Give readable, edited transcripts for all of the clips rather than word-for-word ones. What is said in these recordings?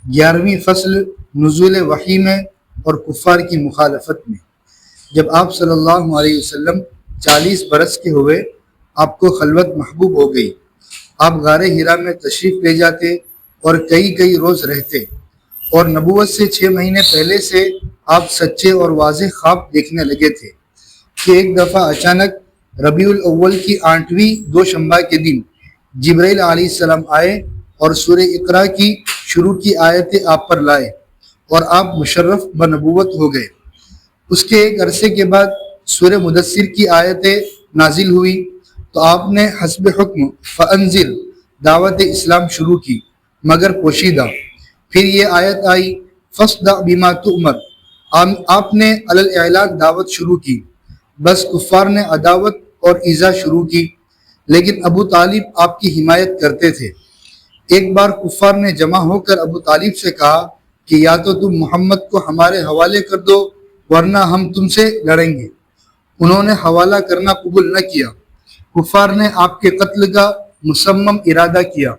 11ویں فصل نزول وحی میں اور کفار کی مخالفت میں۔ جب آپ صلی اللہ علیہ وسلم 40 برس کے ہوئے، آپ کو خلوت محبوب ہو گئی۔ آپ غار حرا میں تشریف لے جاتے اور کئی روز رہتے، اور نبوت سے 6 مہینے پہلے سے آپ سچے اور واضح خواب دیکھنے لگے تھے کہ ایک دفعہ اچانک ربیع الاول کی 8ویں دوشنبہ کے دن جبرائیل علیہ السلام آئے اور سورہ اقرا کی شروع کی آیتیں آپ پر لائے اور آپ مشرف بنبوت ہو گئے۔ اس کے ایک عرصے کے بعد سورہ مدثر کی آیتیں نازل ہوئی تو آپ نے حسب حکم فانذر دعوت اسلام شروع کی، مگر پوشیدہ۔ پھر یہ آیت آئی فاصدع بما تؤمر، آپ نے علی الاعلان دعوت شروع کی، بس کفار نے عداوت اور ایذا شروع کی، لیکن ابو طالب آپ کی حمایت کرتے تھے۔ ایک بار کفار نے جمع ہو کر ابو طالب سے کہا کہ یا تو تم محمد کو ہمارے حوالے کر دو ورنہ ہم تم سے لڑیں گے۔ انہوں نے حوالہ کرنا قبول نہ کیا۔ کفار نے آپ کے قتل کا مصمم ارادہ کیا۔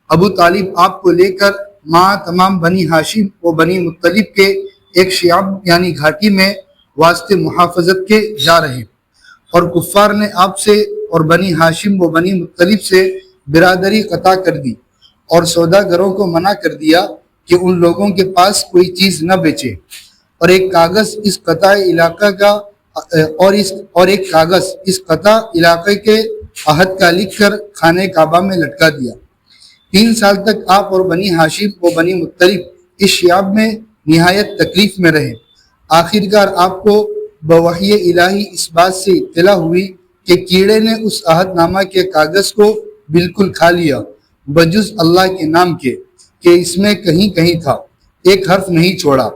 ابو طالب آپ کو لے کر مع تمام بنی ہاشم و بنی مطلب کے ایک شعب یعنی گھاٹی میں واسطے محافظت کے جا رہے، اور کفار نے آپ سے اور بنی ہاشم و بنی مطلب سے برادری قطع کر دی اور سوداگروں کو منع کر دیا کہ ان لوگوں کے پاس کوئی چیز نہ بیچے، اور ایک کاغذ اس قطع علاقہ کا اس قطع علاقے کے عہد کا لکھ کر خانہ کعبہ میں لٹکا دیا۔ 3 سال تک آپ اور بنی ہاشم و بنی مطلب اس شعب میں نہایت تکلیف میں رہے۔ آخر کار آپ کو بوحی الہی اس بات سے اطلاع ہوئی کہ کیڑے نے اس عہد نامہ کے کاغذ کو بالکل کھا لیا، بجز اللہ کے نام کے کہ اس میں کہیں تھا، ایک حرف نہیں چھوڑا۔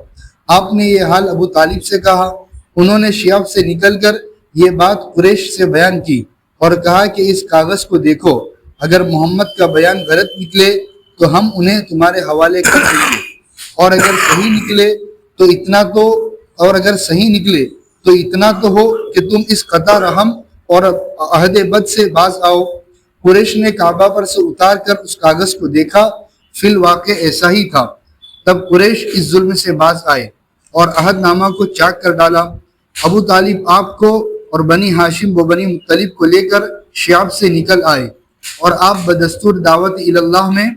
آپ نے یہ حال ابو طالب سے کہا۔ انہوں نے شعب سے نکل کر یہ بات قریش سے بیان کی اور کہا کہ اس کاغذ کو دیکھو، اگر محمد کا بیان غلط نکلے تو ہم انہیں تمہارے حوالے کر دیں گے، اور اگر صحیح نکلے تو اتنا تو ہو کہ تم اس قطع رحم اور عہد بد سے باز آؤ۔ قریش نے کعبہ پر سے اتار کر اس کاغذ کو دیکھا، فی الواقع ایسا ہی تھا۔ تب قریش اس ظلم سے باز آئے اور عہد نامہ کو چاک کر ڈالا۔ ابو طالب آپ کو اور بنی ہاشم و بنی مطلب کو لے کر شعب سے نکل آئے، اور آپ بدستور دعوت اللہ میں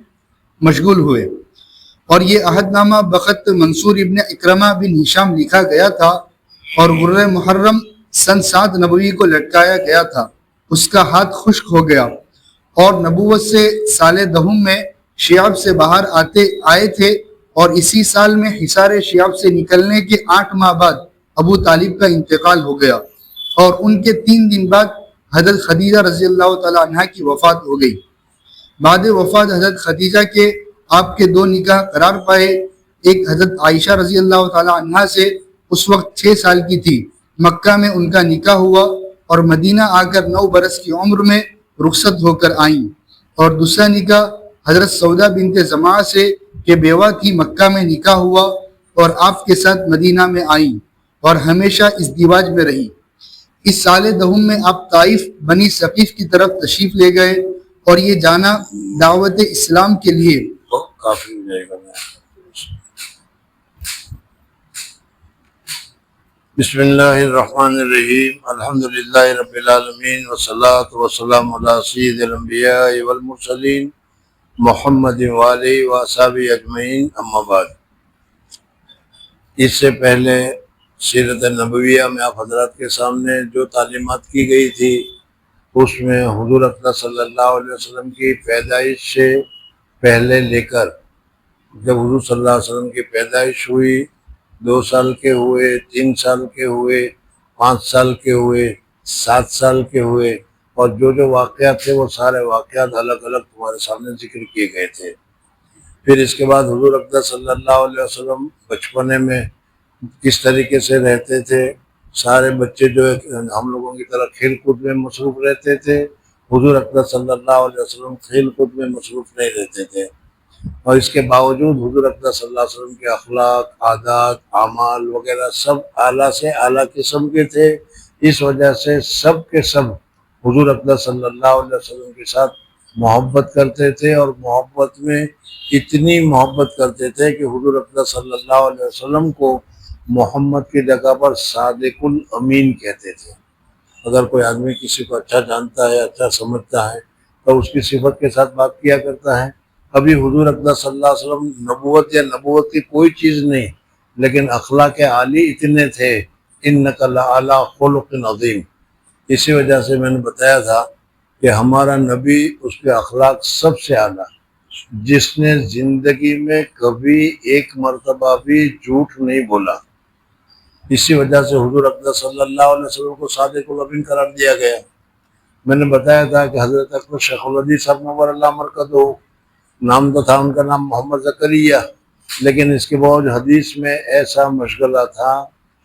مشغول ہوئے، اور یہ عہد نامہ بخط منصور ابن اکرمہ بن ہشام لکھا گیا تھا، اور غر محرم سن 7 نبوی کو لٹکایا گیا تھا۔ اس کا ہاتھ خشک ہو گیا، اور نبوت سے سال 10 میں شعب سے باہر آئے تھے، اور اسی سال میں حصار شعب سے نکلنے کے 8 ماہ بعد ابو طالب کا انتقال ہو گیا، اور ان کے 3 دن بعد حضرت خدیجہ رضی اللہ تعالی عنہ کی وفات ہو گئی۔ بعد وفات حضرت خدیجہ کے آپ کے 2 نکاح قرار پائے۔ ایک حضرت عائشہ رضی اللہ تعالی عنہ سے اس وقت 6 سال کی تھی، مکہ میں ان کا نکاح ہوا اور مدینہ آ کر 9 برس کی عمر میں رخصت ہو کر آئیں، اور دوسرا نکاح حضرت سودا بنت زمعہ سے کہ بیوہ تھی، مکہ میں نکاح ہوا اور آپ کے ساتھ مدینہ میں آئیں اور ہمیشہ اس دیواج میں رہی۔ اس سال 10 میں آپ طائف بنی ثقیف کی طرف تشریف لے گئے، اور یہ جانا دعوت اسلام کے لیے کافی ہو جائے گا۔ بسم اللہ الرحمن الرحیم، الحمدللہ رب العالمین، والصلاة والسلام علی سید الانبیاء والمرسلین محمد وآلہ وصحبہ اجمعین، اما بعد۔ اس سے پہلے سیرت نبویہ میں آپ حضرات کے سامنے جو تعلیمات کی گئی تھی، اس میں حضور اقدس صلی اللہ علیہ وسلم کی پیدائش سے پہلے لے کر جب حضور صلی اللہ علیہ وسلم کی پیدائش ہوئی، 2 سال کے ہوئے، 3 سال کے ہوئے، 5 سال کے ہوئے، 7 سال کے ہوئے، اور جو واقعات تھے وہ سارے واقعات الگ الگ تمہارے سامنے ذکر کیے گئے تھے۔ پھر اس کے بعد حضور اقدس صلی اللہ علیہ وسلم بچپنے میں کس طریقے سے رہتے تھے۔ سارے بچے جو ہم لوگوں کی طرح کھیل کود میں مصروف رہتے تھے، حضور اقدس صلی اللہ علیہ وسلم کھیل کود میں مصروف نہیں رہتے تھے، اور اس کے باوجود حضور اقدس صلی اللہ علیہ وسلم کے اخلاق، عادات، اعمال وغیرہ سب اعلیٰ سے اعلیٰ قسم کے تھے۔ اس وجہ سے سب کے سب حضور اقدس صلی اللہ علیہ وسلم کے ساتھ محبت کرتے تھے، اور محبت میں اتنی محبت کرتے تھے کہ حضور اقدس صلی اللہ علیہ وسلم کو محمد کی جگہ پر صادق الامین کہتے تھے۔ اگر کوئی آدمی کسی کو اچھا جانتا ہے، اچھا سمجھتا ہے، تو اس کی صفت کے ساتھ بات کیا کرتا ہے۔ ابھی حضور اقدس صلی اللہ علیہ وسلم نبوت یا نبوت کی کوئی چیز نہیں، لیکن اخلاق عالی اتنے تھے، انک لعلی خلق عظیم۔ اسی وجہ سے میں نے بتایا تھا کہ ہمارا نبی، اس کے اخلاق سب سے اعلیٰ، جس نے زندگی میں کبھی ایک مرتبہ بھی جھوٹ نہیں بولا۔ اسی وجہ سے حضور اقدس صلی اللہ علیہ وسلم کو صادق الامین قرار دیا گیا۔ میں نے بتایا تھا کہ حضرت اکبر شیخ الحدیث صاحب نور اللہ مرکزہ، نام تو تھا ان کا نام محمد زکریا، لیکن اس کے باوجود حدیث میں ایسا مشغلہ تھا،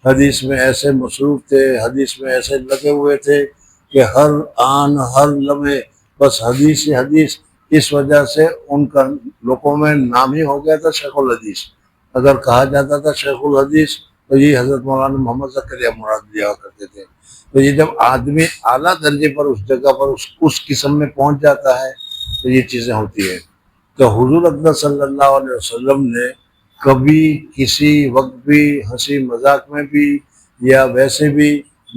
حدیث میں ایسے مصروف تھے، حدیث میں ایسے لگے ہوئے تھے کہ ہر آن ہر لمحے بس حدیث ہی حدیث۔ اس وجہ سے ان کا لوگوں میں نام ہی ہو گیا تھا شیخ الحدیث۔ اگر کہا جاتا تھا شیخ الحدیث تو یہ حضرت مولانا محمد زکریا مراد لیا کرتے تھے۔ تو یہ جب آدمی اعلیٰ درجے پر اس جگہ پر اس قسم میں پہنچ جاتا ہے تو یہ چیزیں ہوتی ہیں۔ تو حضور اقدس صلی اللہ علیہ وسلم نے کبھی کسی وقت بھی ہنسی مذاق میں بھی یا ویسے بھی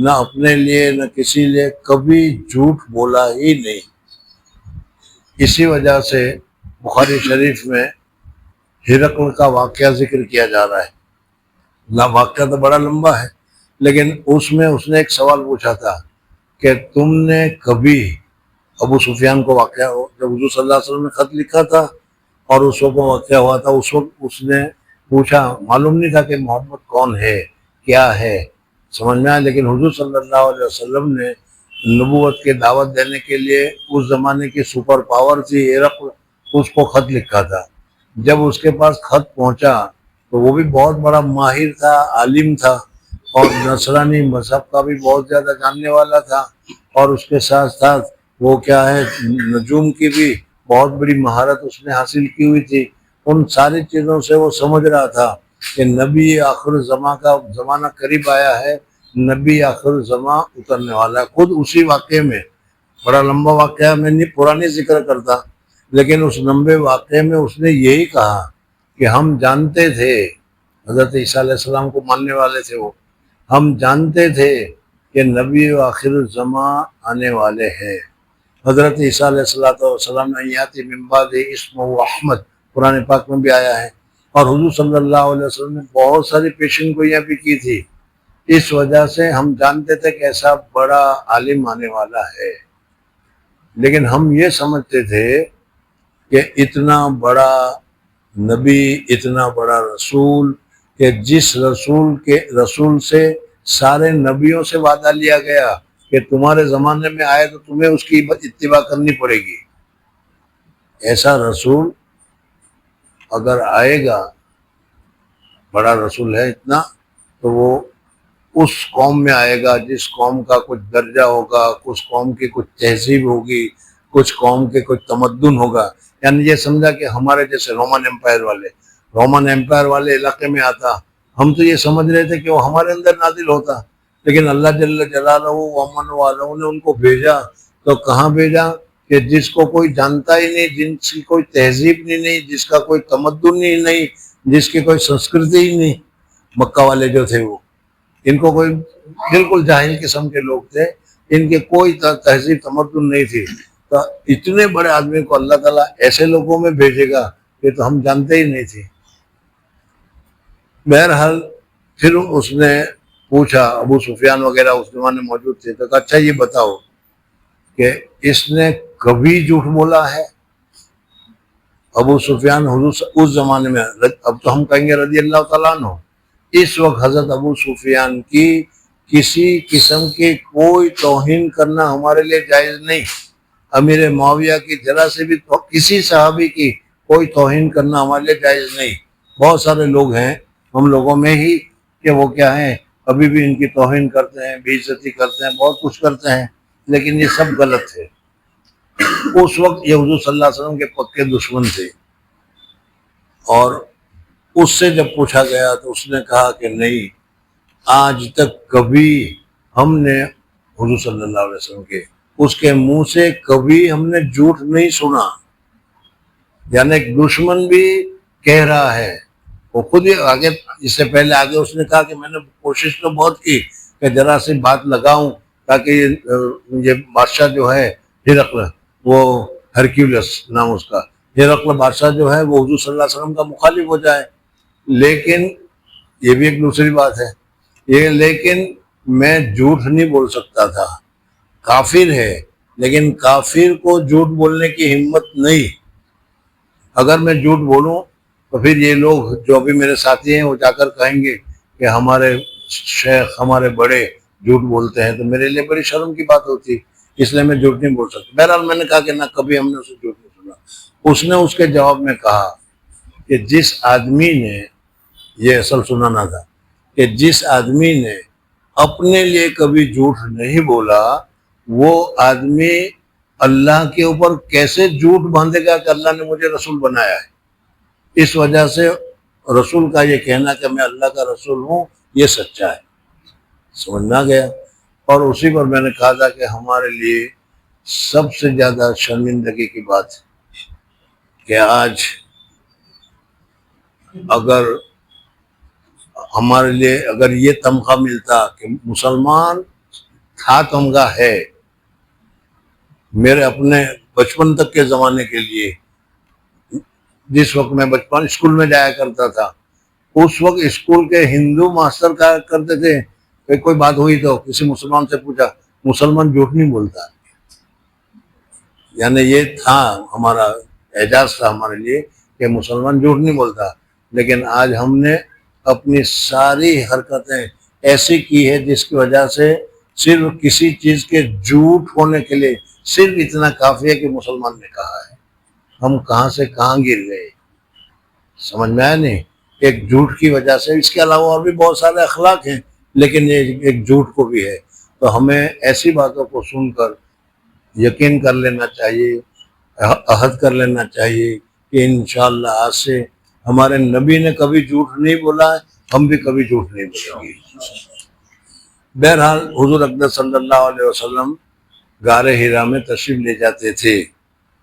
نہ اپنے لیے نہ کسی لیے کبھی جھوٹ بولا ہی نہیں۔ اسی وجہ سے بخاری شریف میں ہرقل کا واقعہ ذکر کیا جا رہا ہے۔ واقعہ تو بڑا لمبا ہے، لیکن اس میں اس نے ایک سوال پوچھا تھا کہ تم نے کبھی ابو سفیان کو واقعہ، جب حضور صلی اللہ علیہ وسلم نے خط لکھا تھا اور اس وقت واقعہ ہوا تھا، اس وقت اس نے پوچھا، معلوم نہیں تھا کہ محمد کون ہے کیا ہے، سمجھ میں آیا، لیکن حضور صلی اللہ علیہ وسلم نے نبوت کے دعوت دینے کے لیے اس زمانے کی سپر پاور تھی ہرقل، اس کو خط لکھا تھا۔ جب اس کے پاس خط پہنچا تو وہ بھی بہت بڑا ماہر تھا، عالم تھا، اور نصرانی مذہب کا بھی بہت زیادہ جاننے والا تھا، اور اس کے ساتھ ساتھ وہ کیا ہے، نجوم کی بھی بہت بڑی مہارت اس نے حاصل کی ہوئی تھی۔ ان ساری چیزوں سے وہ سمجھ رہا تھا کہ نبی آخر زمان کا زمانہ قریب آیا ہے، نبی آخر زمان اترنے والا ہے۔ خود اسی واقعے میں، بڑا لمبا واقعہ میں نہیں پرانی ذکر کرتا، لیکن اس لمبے واقعے میں اس نے یہی کہا کہ ہم جانتے تھے، حضرت عیسیٰ علیہ السلام کو ماننے والے تھے وہ، ہم جانتے تھے کہ نبی آخر الزمان آنے والے ہیں۔ حضرت عیسیٰ علیہ السلام نے یاتی من بعد اسمہ احمد قرآن پاک میں بھی آیا ہے، اور حضور صلی اللہ علیہ وسلم نے بہت ساری پیشن گوئیاں بھی کی تھی۔ اس وجہ سے ہم جانتے تھے کہ ایسا بڑا عالم آنے والا ہے، لیکن ہم یہ سمجھتے تھے کہ اتنا بڑا نبی، اتنا بڑا رسول، کہ جس رسول سے سارے نبیوں سے وعدہ لیا گیا کہ تمہارے زمانے میں آئے تو تمہیں اس کی اتباع کرنی پڑے گی، ایسا رسول اگر آئے گا، بڑا رسول ہے اتنا، تو وہ اس قوم میں آئے گا جس قوم کا کچھ درجہ ہوگا، کچھ قوم کی کچھ تہذیب ہوگی، کچھ قوم کے کچھ تمدن ہوگا۔ یعنی یہ سمجھا کہ ہمارے جیسے رومن امپائر والے علاقے میں آتا، ہم تو یہ سمجھ رہے تھے کہ وہ ہمارے اندر نازل ہوتا، لیکن اللہ جل جلالہ ومن والوں نے ان کو بھیجا، تو کہاں بھیجا کہ جس کو کوئی جانتا ہی نہیں، جس کی کوئی تہذیب نہیں، جس کا کوئی تمدن ہی نہیں، جس کی کوئی سنسکرتی ہی نہیں۔ مکہ والے جو تھے وہ، ان کو کوئی بالکل جاہل قسم کے لوگ تھے، ان کے کوئی تہذیب تمدن نہیں تھی، تو اتنے بڑے آدمی کو اللہ تعالیٰ ایسے لوگوں میں بھیجے گا کہ تو ہم جانتے ہی نہیں تھے۔ بہرحال پھر اس نے پوچھا، ابو سفیان وغیرہ اس زمانے میں موجود تھے، تو کہا اچھا یہ بتاؤ کہ اس نے کبھی جھوٹ بولا ہے؟ ابو سفیان حضور اس زمانے میں، اب تو ہم کہیں گے رضی اللہ تعالیٰ عنہ، اس وقت حضرت ابو سفیان کی کسی قسم کی کوئی توہین کرنا ہمارے لیے جائز نہیں۔ امیر معاویہ کی ذرا سے بھی کسی صحابی کی کوئی توہین کرنا ہمارے لیے جائز نہیں۔ بہت سارے لوگ ہیں ہم لوگوں میں ہی کہ وہ کیا ہیں، ابھی بھی ان کی توہین کرتے ہیں، بے عزتی کرتے ہیں، بہت کچھ کرتے ہیں، لیکن یہ سب غلط ہے۔ اس وقت یہ حضور صلی اللہ علیہ وسلم کے پکے دشمن تھے، اور اس سے جب پوچھا گیا تو اس نے کہا کہ نہیں، آج تک کبھی ہم نے حضور صلی اللہ علیہ وسلم کے اس کے منہ سے کبھی ہم نے جھوٹ نہیں سنا. یعنی ایک دشمن بھی کہہ رہا ہے, وہ خود ہی آگے, اس سے پہلے آگے اس نے کہا کہ میں نے کوشش تو بہت کی کہ ذرا سی بات لگاؤں تاکہ یہ بادشاہ جو ہے ہرقل, وہ ہرکیولس نام اس کا, ہرقل بادشاہ جو ہے وہ حضور صلی اللہ علیہ وسلم کا مخالف ہو جائے. لیکن یہ بھی ایک دوسری بات ہے, یہ لیکن میں جھوٹ نہیں بول سکتا تھا. کافر ہے لیکن کافر کو جھوٹ بولنے کی ہمت نہیں. اگر میں جھوٹ بولوں تو پھر یہ لوگ جو ابھی میرے ساتھی ہیں وہ جا کر کہیں گے کہ ہمارے شیخ, ہمارے بڑے جھوٹ بولتے ہیں, تو میرے لیے بڑی شرم کی بات ہوتی, اس لیے میں جھوٹ نہیں بول سکتا. بہرحال میں نے کہا کہ نہ, کبھی ہم نے اسے جھوٹ نہیں سنا. اس نے اس کے جواب میں کہا کہ جس آدمی نے, یہ اصل سنانا تھا, کہ جس آدمی نے اپنے لیے کبھی جھوٹ نہیں بولا وہ آدمی اللہ کے اوپر کیسے جھوٹ باندھے گا کہ اللہ نے مجھے رسول بنایا ہے. اس وجہ سے رسول کا یہ کہنا کہ میں اللہ کا رسول ہوں یہ سچا ہے. سمجھنا گیا. اور اسی پر میں نے کہا تھا کہ ہمارے لیے سب سے زیادہ شرمندگی کی بات ہے کہ آج اگر ہمارے لیے اگر یہ تمغہ ملتا کہ مسلمان تھا, تمغہ ہے. میرے اپنے بچپن تک کے زمانے کے لیے, جس وقت میں بچپن اسکول میں جایا کرتا تھا, اس وقت اسکول کے ہندو ماسٹر کہا کرتے تھے کہ کوئی بات ہوئی تو کسی مسلمان سے پوچھا, مسلمان جھوٹ نہیں بولتا. یعنی یہ تھا ہمارا اعزاز تھا ہمارے لیے کہ مسلمان جھوٹ نہیں بولتا. لیکن آج ہم نے اپنی ساری حرکتیں ایسی کی ہے جس کی وجہ سے صرف کسی چیز کے جھوٹ ہونے کے لیے صرف اتنا کافی ہے کہ مسلمان نے کہا ہے. ہم کہاں سے کہاں گر گئے, سمجھ میں آیا نہیں. ایک جھوٹ کی وجہ سے, اس کے علاوہ اور بھی بہت سارے اخلاق ہیں لیکن یہ ایک جھوٹ کو بھی ہے. تو ہمیں ایسی باتوں کو سن کر یقین کر لینا چاہیے, عہد کر لینا چاہیے کہ انشاءاللہ آج سے ہمارے نبی نے کبھی جھوٹ نہیں بولا ہے, ہم بھی کبھی جھوٹ نہیں بولیں گے. بہرحال حضور اقدس صلی اللہ علیہ وسلم غار حرا میں تشریف لے جاتے تھے.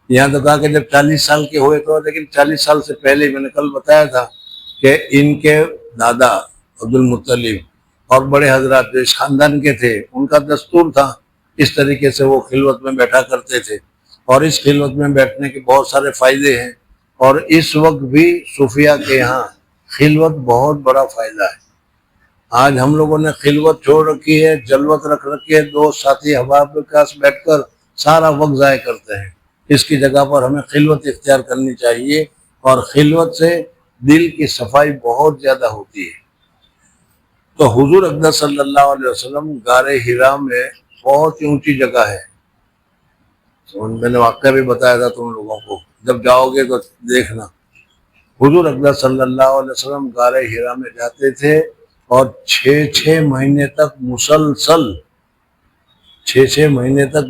یہاں تو کہا کہ جب 40 سال کے ہوئے تو, لیکن 40 سال سے پہلے میں نے کل بتایا تھا کہ ان کے دادا عبد المطلب اور بڑے حضرات جو اس خاندان کے تھے ان کا دستور تھا, اس طریقے سے وہ خلوت میں بیٹھا کرتے تھے. اور اس خلوت میں بیٹھنے کے بہت سارے فائدے ہیں, اور اس وقت بھی صوفیہ کے یہاں خلوت بہت بڑا فائدہ ہے. آج ہم لوگوں نے خلوت چھوڑ رکھی ہے, جلوت رکھ رکھی ہے, دوست ساتھی احباب کے پاس بیٹھ کر سارا وقت ضائع کرتے ہیں. اس کی جگہ پر ہمیں خلوت اختیار کرنی چاہیے, اور خلوت سے دل کی صفائی بہت زیادہ ہوتی ہے. تو حضور اقدس صلی اللہ علیہ وسلم غار حرا میں بہت ہی اونچی جگہ ہے. میں نے واقعہ بھی بتایا تھا تم لوگوں کو, جب جاؤ گے تو دیکھنا. حضور اقدس صلی اللہ علیہ وسلم غار حرا میں جاتے تھے اور 6 مہینے تک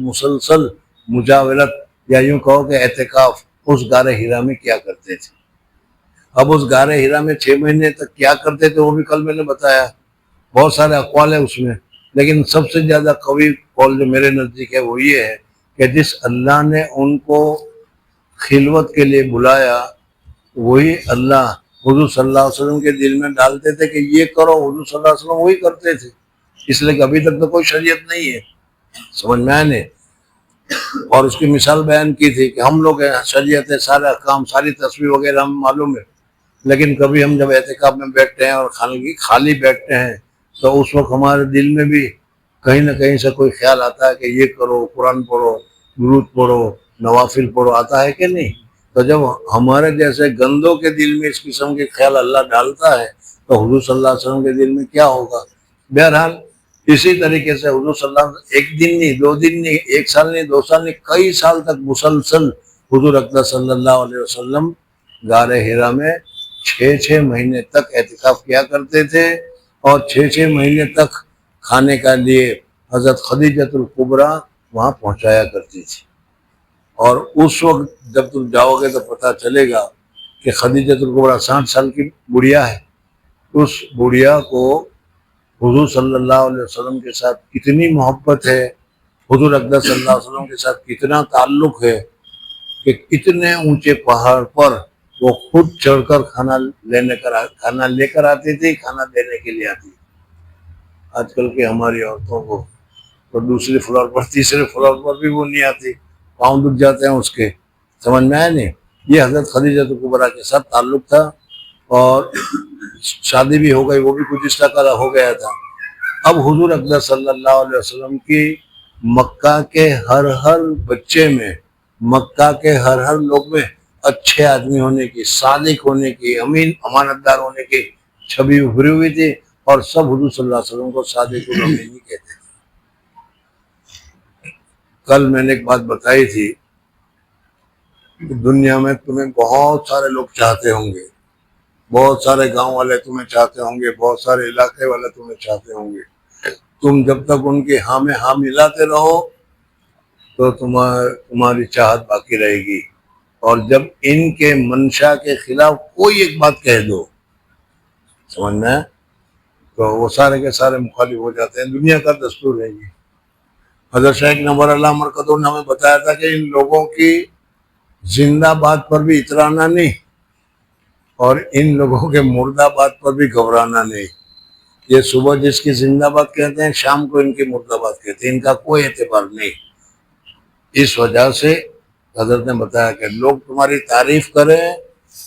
مسلسل مجاورت یا یوں کہو کہ اعتکاف اس غار حرا میں کیا کرتے تھے. اب اس غار حرا میں 6 مہینے تک کیا کرتے تھے وہ بھی کل میں نے بتایا. بہت سارے اقوال ہیں اس میں, لیکن سب سے زیادہ قوی قول جو میرے نزدیک ہے وہ یہ ہے کہ جس اللہ نے ان کو خلوت کے لیے بلایا وہی اللہ حضور صلی اللہ علیہ وسلم کے دل میں ڈالتے تھے کہ یہ کرو. حضور صلی اللہ علیہ وسلم وہی کرتے تھے, اس لیے کہ ابھی تک تو کوئی شریعت نہیں ہے. سمجھ میں آئے نہیں. اور اس کی مثال بیان کی تھی کہ ہم لوگ شریعت ہے, سارے احکام, ساری تصویر وغیرہ ہم معلوم ہے, لیکن کبھی ہم جب اعتکاف میں بیٹھتے ہیں اور خالی بیٹھتے ہیں تو اس وقت ہمارے دل میں بھی کہیں نہ کہیں سے کوئی خیال آتا ہے کہ یہ کرو, قرآن پڑھو, درود پڑھو, نوافل پڑھو, آتا ہے کہ نہیں؟ تو جب ہمارے جیسے گندوں کے دل میں اس قسم کے خیال اللہ ڈالتا ہے تو حضور صلی اللہ علیہ وسلم کے دل میں کیا ہوگا. بہرحال اسی طریقے سے حضور صلی اللہ علیہ وسلم ایک دن نہیں, 2 دن نہیں, 1 سال نہیں, 2 سال نہیں, کئی سال تک مسلسل حضور اقدس صلی اللہ علیہ وسلم غار حرا میں 6 مہینے تک اعتکاف کیا کرتے تھے. اور 6 مہینے تک کھانے کا لیے حضرت خدیجۃ الکبریٰ وہاں پہنچایا کرتی تھی. اور اس وقت جب تم جاؤ گے تو پتہ چلے گا کہ خدیجۃ الکبریٰ 60 سال کی بڑھیا ہے. اس بڑھیا کو حضور صلی اللہ علیہ وسلم کے ساتھ کتنی محبت ہے. حضور اقدس صلی اللہ علیہ وسلم کے ساتھ کتنا تعلق ہے کہ اتنے اونچے پہاڑ پر وہ خود چڑھ کر کھانا لے کر آتی تھی، کھانا دینے کے لیے آتی. آج کل کے ہماری عورتوں کو تو دوسرے فلور پر تیسرے فلور پر بھی وہ نہیں آتی، پاؤں دکھ جاتے ہیں اس کے. سمجھ میں آیا نہیں؟ یہ حضرت خدیجہ کبریٰ کے ساتھ تعلق تھا، اور شادی بھی ہو گئی، وہ بھی کچھ اس طرح ہو گیا تھا. اب حضور اقدس صلی اللہ علیہ وسلم کی مکہ کے ہر بچے میں، مکہ کے ہر لوگ میں اچھے آدمی ہونے کی، صادق ہونے کی، امین امانت دار ہونے کی چھبی ابھری ہوئی تھی، اور سب حضور صلی اللہ علیہ وسلم کو صادق الامین ہی کہتے تھے. کل میں نے ایک بات بتائی تھی کہ دنیا میں تمہیں بہت سارے لوگ چاہتے ہوں گے، بہت سارے گاؤں والے تمہیں چاہتے ہوں گے، بہت سارے علاقے والے تمہیں چاہتے ہوں گے. تم جب تک ان کی ہاں میں ہاں ملاتے رہو تو تمہاری چاہت باقی رہے گی، اور جب ان کے منشا کے خلاف کوئی ایک بات کہہ دو، سمجھنا ہے، تو وہ سارے کے سارے مخالف ہو جاتے ہیں. دنیا کا دستور ہے یہ. حضرت شیخ نور اللہ مرکزہ نے ہمیں بتایا تھا کہ ان لوگوں کی زندہ بات پر بھی اترانا نہیں، اور ان لوگوں کے مردہ بات پر بھی گھبرانا نہیں. یہ صبح جس کی زندہ بات کہتے ہیں، شام کو ان کی مردہ بات کہتے ہیں، ان کا کوئی اعتبار نہیں. اس وجہ سے حضرت نے بتایا کہ لوگ تمہاری تعریف کریں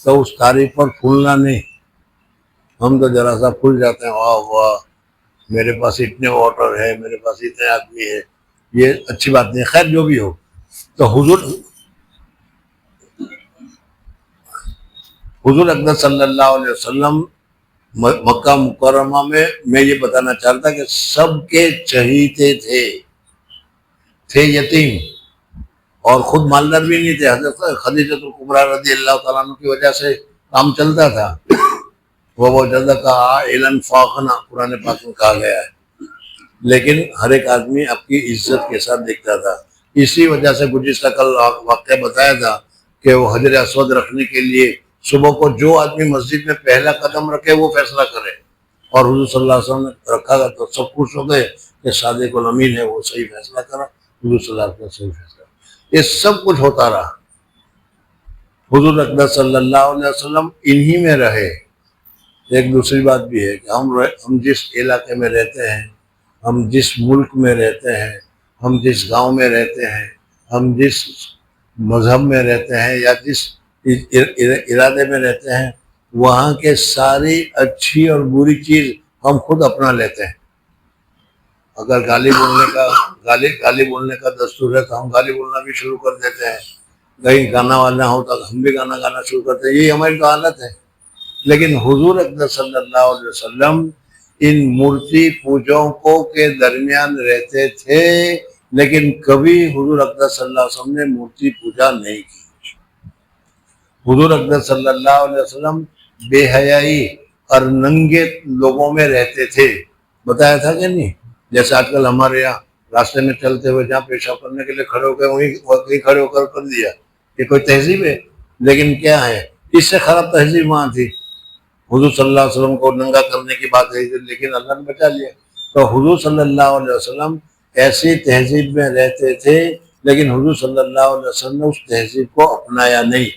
تو اس تعریف پر پھولنا نہیں. ہم تو ذرا سا پھول جاتے ہیں، واہ واہ میرے پاس اتنے واٹر ہے، میرے پاس اتنے آدمی ہے، یہ اچھی بات نہیں. خیر جو بھی ہو، تو حضور اقدس صلی اللہ علیہ وسلم مکہ مکرمہ میں یہ بتانا چاہتا کہ سب کے چہیتے تھے یتیم، اور خود مالدار بھی نہیں تھے. حضرت خدیجہ کبریٰ رضی اللہ تعالیٰ عنہ کی وجہ سے کام چلتا تھا. وہ جلدہ کہا علن فاخنا قرآن پاک میں کہا گیا ہے، لیکن ہر ایک آدمی اپنی عزت کے ساتھ دیکھتا تھا. اسی وجہ سے گزشتہ کل واقعہ بتایا تھا کہ وہ حجر اسود رکھنے کے لیے صبح کو جو آدمی مسجد میں پہلا قدم رکھے وہ فیصلہ کرے، اور حضور صلی اللہ علیہ وسلم نے رکھا گا تو سب خوش ہو گئے کہ صادق الامین ہے، وہ صحیح فیصلہ کرا. حضور صلی اللہ علیہ وسلم صحیح فیصلہ. یہ سب کچھ ہوتا رہا. حضور اقدس صلی اللہ علیہ وسلم انہی میں رہے. ایک دوسری بات بھی ہے کہ ہم جس علاقے میں رہتے ہیں، ہم جس ملک میں رہتے ہیں، ہم جس گاؤں میں رہتے ہیں، ہم جس مذہب میں رہتے ہیں، یا جس ارادے میں رہتے ہیں، وہاں کے ساری اچھی اور بری چیز ہم خود اپنا لیتے ہیں. اگر گالی بولنے کا دستور ہے تو ہم گالی بولنا بھی شروع کر دیتے ہیں. کہیں گانا وانا ہو تو ہم بھی گانا شروع کرتے ہیں. یہی ہماری تو حالت ہے. لیکن حضور اقدس صلی اللہ علیہ وسلم ان مورتی پوجوں کے درمیان رہتے تھے، لیکن کبھی حضور اقدس صلی اللہ علیہ وسلم نے مورتی پوجا نہیں کی. حضور اقدس صلی اللہ علیہ وسلم بے حیائی اور ننگے لوگوں میں رہتے تھے. بتایا تھا کہ نہیں؟ جیسے آج کل ہمارے یہاں راستے میں چلتے ہوئے جہاں پیشاب کرنے کے لیے کھڑے ہو گئے وہیں کھڑے ہو کر دیا. یہ کوئی تہذیب ہے؟ لیکن کیا ہے، اس سے خراب تہذیب وہاں تھی. حضور صلی اللہ علیہ وسلم کو ننگا کرنے کی بات ہے، لیکن اللہ نے بچا لیا. تو حضور صلی اللہ علیہ وسلم ایسی تہذیب میں رہتے تھے، لیکن حضور صلی اللہ علیہ وسلم نے اس تہذیب کو اپنایا نہیں.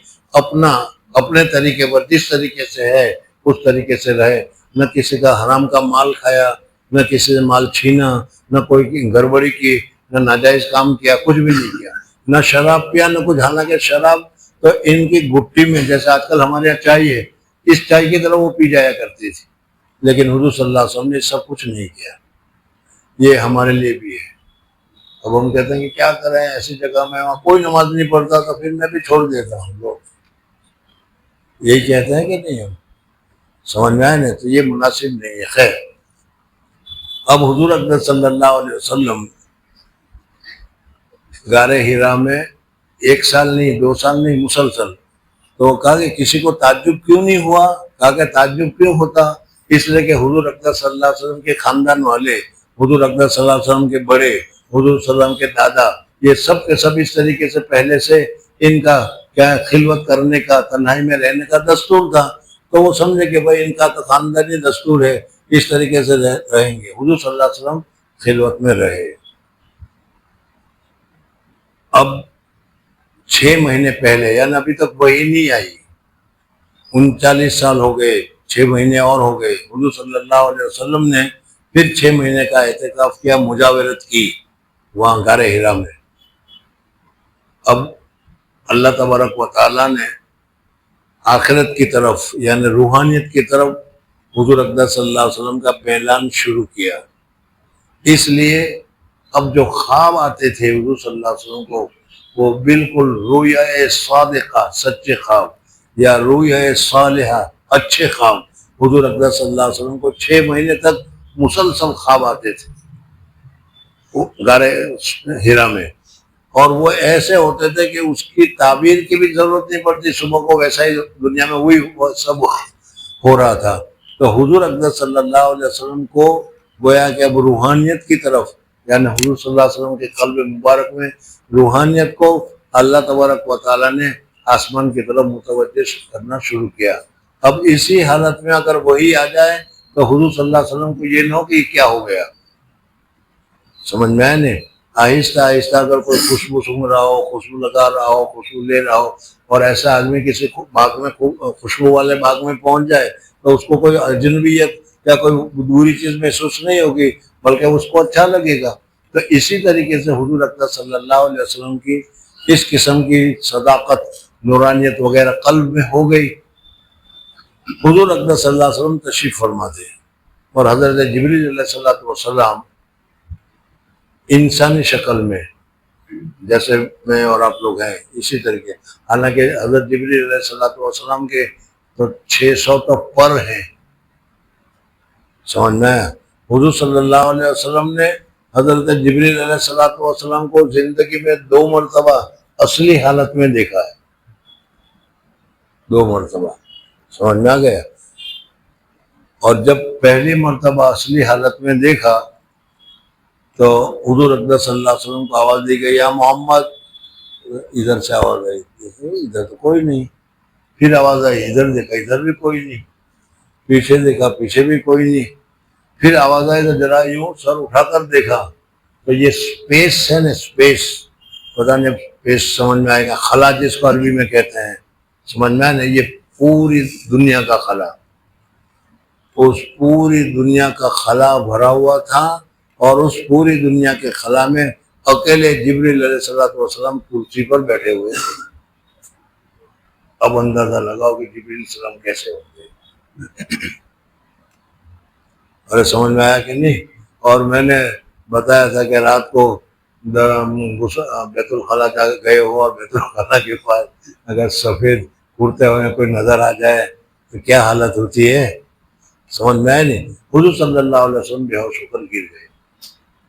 اپنے طریقے پر جس طریقے سے ہے اس طریقے سے رہے. نہ کسی کا حرام کا مال کھایا، نہ کسی سے مال چھینا، نہ کوئی گڑبڑی کی، نہ ناجائز کام کیا، کچھ بھی نہیں کیا. نہ شراب پیا نہ کچھ. حالانکہ شراب تو ان کی گٹی میں، جیسے آج کل ہمارے یہاں چائے ہے، اس چائے کی طرح وہ پی جایا کرتی تھی. لیکن حضور صلی اللہ علیہ وسلم نے سب کچھ نہیں کیا. یہ ہمارے لیے بھی ہے. اب ہم کہتے ہیں کہ کیا کریں ایسی جگہ میں وہاں کوئی نماز نہیں پڑھتا تو پھر میں بھی چھوڑ دیتا ہوں. لوگ یہی کہتے ہیں کہ نہیں؟ ہم سمجھ میں آئے نا؟ تو یہ مناسب نہیں ہے. خیر، اب حضور اقدس صلی اللہ علیہ وسلم غار حرا میں 1 سال نہیں، 2 سال نہیں، مسلسل. تو کہا کہ کسی کو تعجب کیوں نہیں ہوا؟ کہا کہ تعجب کیوں ہوتا؟ اس لیے کہ حضور اقدس صلی اللہ علیہ وسلم کے خاندان والے، حضور اقدس صلی اللہ علیہ وسلم کے بڑے، حضور صلی اللہ علیہ وسلم کے دادا، یہ سب کے سب اس طریقے سے پہلے سے ان کا کیا خلوت کرنے کا، تنہائی میں رہنے کا دستور تھا. تو وہ سمجھے کہ بھائی ان کا تو خاندانی دستور ہے، اس طریقے سے رہیں گے. حضور صلی اللہ علیہ وسلم خلوت میں رہے. اب 6 مہینے پہلے، یعنی ابھی تک وہی نہیں آئی، 39 سال ہو گئے، 6 مہینے اور ہو گئے، حضور صلی اللہ علیہ وسلم نے پھر 6 مہینے کا اعتکاف کیا، مجاورت کی وہاں غار حرا میں۔ اب اللہ تبارک و تعالیٰ نے آخرت کی طرف یعنی روحانیت کی طرف حضور اقدس صلی اللہ علیہ وسلم کا اعلان شروع کیا۔ اس لیے اب جو خواب آتے تھے حضور صلی اللہ علیہ وسلم کو، وہ بالکل رویا صادقہ سچے خواب یا رویا صالحہ اچھے خواب حضور اقدس صلی اللہ علیہ وسلم کو 6 مہینے تک مسلسل خواب آتے تھے غار حرا میں، اور وہ ایسے ہوتے تھے کہ اس کی تعبیر کی بھی ضرورت نہیں پڑتی، صبح کو ویسا ہی دنیا میں وہی سب ہو رہا تھا۔ تو حضور اقدس صلی اللہ علیہ وسلم کو گویا کہ اب روحانیت کی طرف یعنی حضور صلی اللہ علیہ وسلم کے قلب مبارک میں روحانیت کو اللہ تبارک و تعالیٰ نے آسمان کی طرف متوجہ کرنا شروع کیا۔ اب اسی حالت میں اگر وہی آ جائے تو حضور صلی اللہ علیہ وسلم کو یہ نہ ہو کہ یہ کیا ہو گیا، سمجھ میں آئے نہیں؟ آہستہ آہستہ اگر کوئی خوشبو سونگ رہا ہو، خوشبو لگا رہا ہو، خوشبو لے رہا ہو، اور ایسا آدمی کسی باغ میں خوشبو والے باغ میں پہنچ جائے تو اس کو کوئی اجنبیت یا کوئی دوری چیز محسوس نہیں ہوگی، بلکہ اس کو اچھا لگے گا۔ تو اسی طریقے سے حضور اقدس صلی اللہ علیہ وسلم کی اس قسم کی صداقت، نورانیت وغیرہ قلب میں ہو گئی۔ حضور اقدس صلی اللہ علیہ وسلم تشریف فرما تھے، اور حضرت جبریل علیہ السلام انسانی شکل میں جیسے میں اور آپ لوگ ہیں اسی طریقے، حالانکہ حضرت جبریل علیہ السلام کے تو 600 تو پر ہیں، سمجھ میں آیا؟ حضور صلی اللہ علیہ وسلم نے حضرت جبریل علیہ السلام کو زندگی میں 2 مرتبہ اصلی حالت میں دیکھا ہے، 2 مرتبہ، سمجھ میں آ گیا؟ اور جب پہلی مرتبہ اصلی حالت میں دیکھا تو حضور اقدس صلی اللہ علیہ وسلم کو آواز دی گئی، یا محمد، ادھر سے آواز آئی، ادھر تو کوئی نہیں، پھر آواز آئی، ادھر دیکھا، ادھر بھی کوئی نہیں، پیچھے دیکھا، پیچھے بھی کوئی نہیں، پھر آواز آئی تو ذرا یوں سر اٹھا کر دیکھا تو یہ سپیس ہے نا، سپیس، پتہ نہیں سپیس سمجھ میں آئے گا، خلا جس کو عربی میں کہتے ہیں، سمجھ میں آئے نا، یہ پوری دنیا کا خلا، اس پوری دنیا کا خلا بھرا ہوا تھا، اور اس پوری دنیا کے خلا میں اکیلے جبریل علیہ السلام کرسی پر بیٹھے ہوئے تھے۔ اب اندازہ لگاؤ کہ جبریل علیہ السلام کیسے ہوتے، ارے سمجھ میں آیا کہ نہیں؟ اور میں نے بتایا تھا کہ رات کو بیت الخلا گئے ہو اور بیت الخلا کے پاس اگر سفید کرتے ہوئے کوئی نظر آ جائے تو کیا حالت ہوتی ہے، سمجھ میں آئے نہیں؟ حضور صلی اللہ علیہ وسلم بے ہوش ہو کر گر گئے۔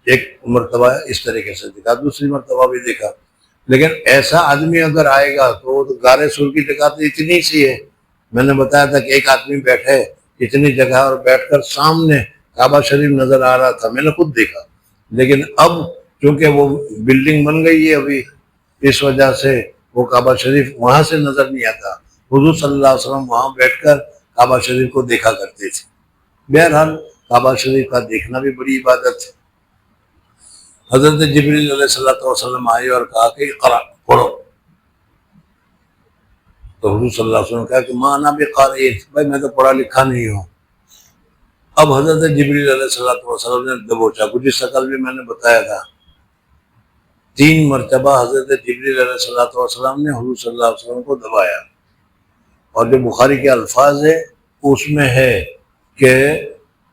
ایک مرتبہ اس طریقے سے دیکھا، دوسری مرتبہ بھی دیکھا، لیکن ایسا آدمی اگر آئے گا تو غار سور کی جگہ تو اتنی سی ہے، میں نے بتایا تھا کہ ایک آدمی بیٹھے اتنی جگہ اور بیٹھ کر سامنے کعبہ شریف نظر آ رہا تھا، میں نے خود دیکھا، لیکن اب چونکہ وہ بلڈنگ بن گئی ہے ابھی، اس وجہ سے وہ کعبہ شریف وہاں سے نظر نہیں آتا۔ حضور صلی اللہ علیہ وسلم وہاں بیٹھ کر کعبہ شریف کو دیکھا کرتے تھے۔ بہرحال کعبہ شریف کا دیکھنا بھی بڑی عبادت ہے۔ حضرت جبریل علیہ السلام آئے اور کہا کہ اقرأ، پڑھو، تو حضور صلی اللہ علیہ وسلم نے کہا کہ ما انا بقارئ، بھائی میں تو پڑھا لکھا نہیں ہوں۔ اب حضرت جبریل علیہ السلام نے دبوچا، کچھ شکل بھی میں نے بتایا تھا، 3 مرتبہ حضرت جبریل علیہ السلام نے حضور صلی اللہ علیہ وسلم کو دبایا، اور جو بخاری کے الفاظ ہے اس میں ہے کہ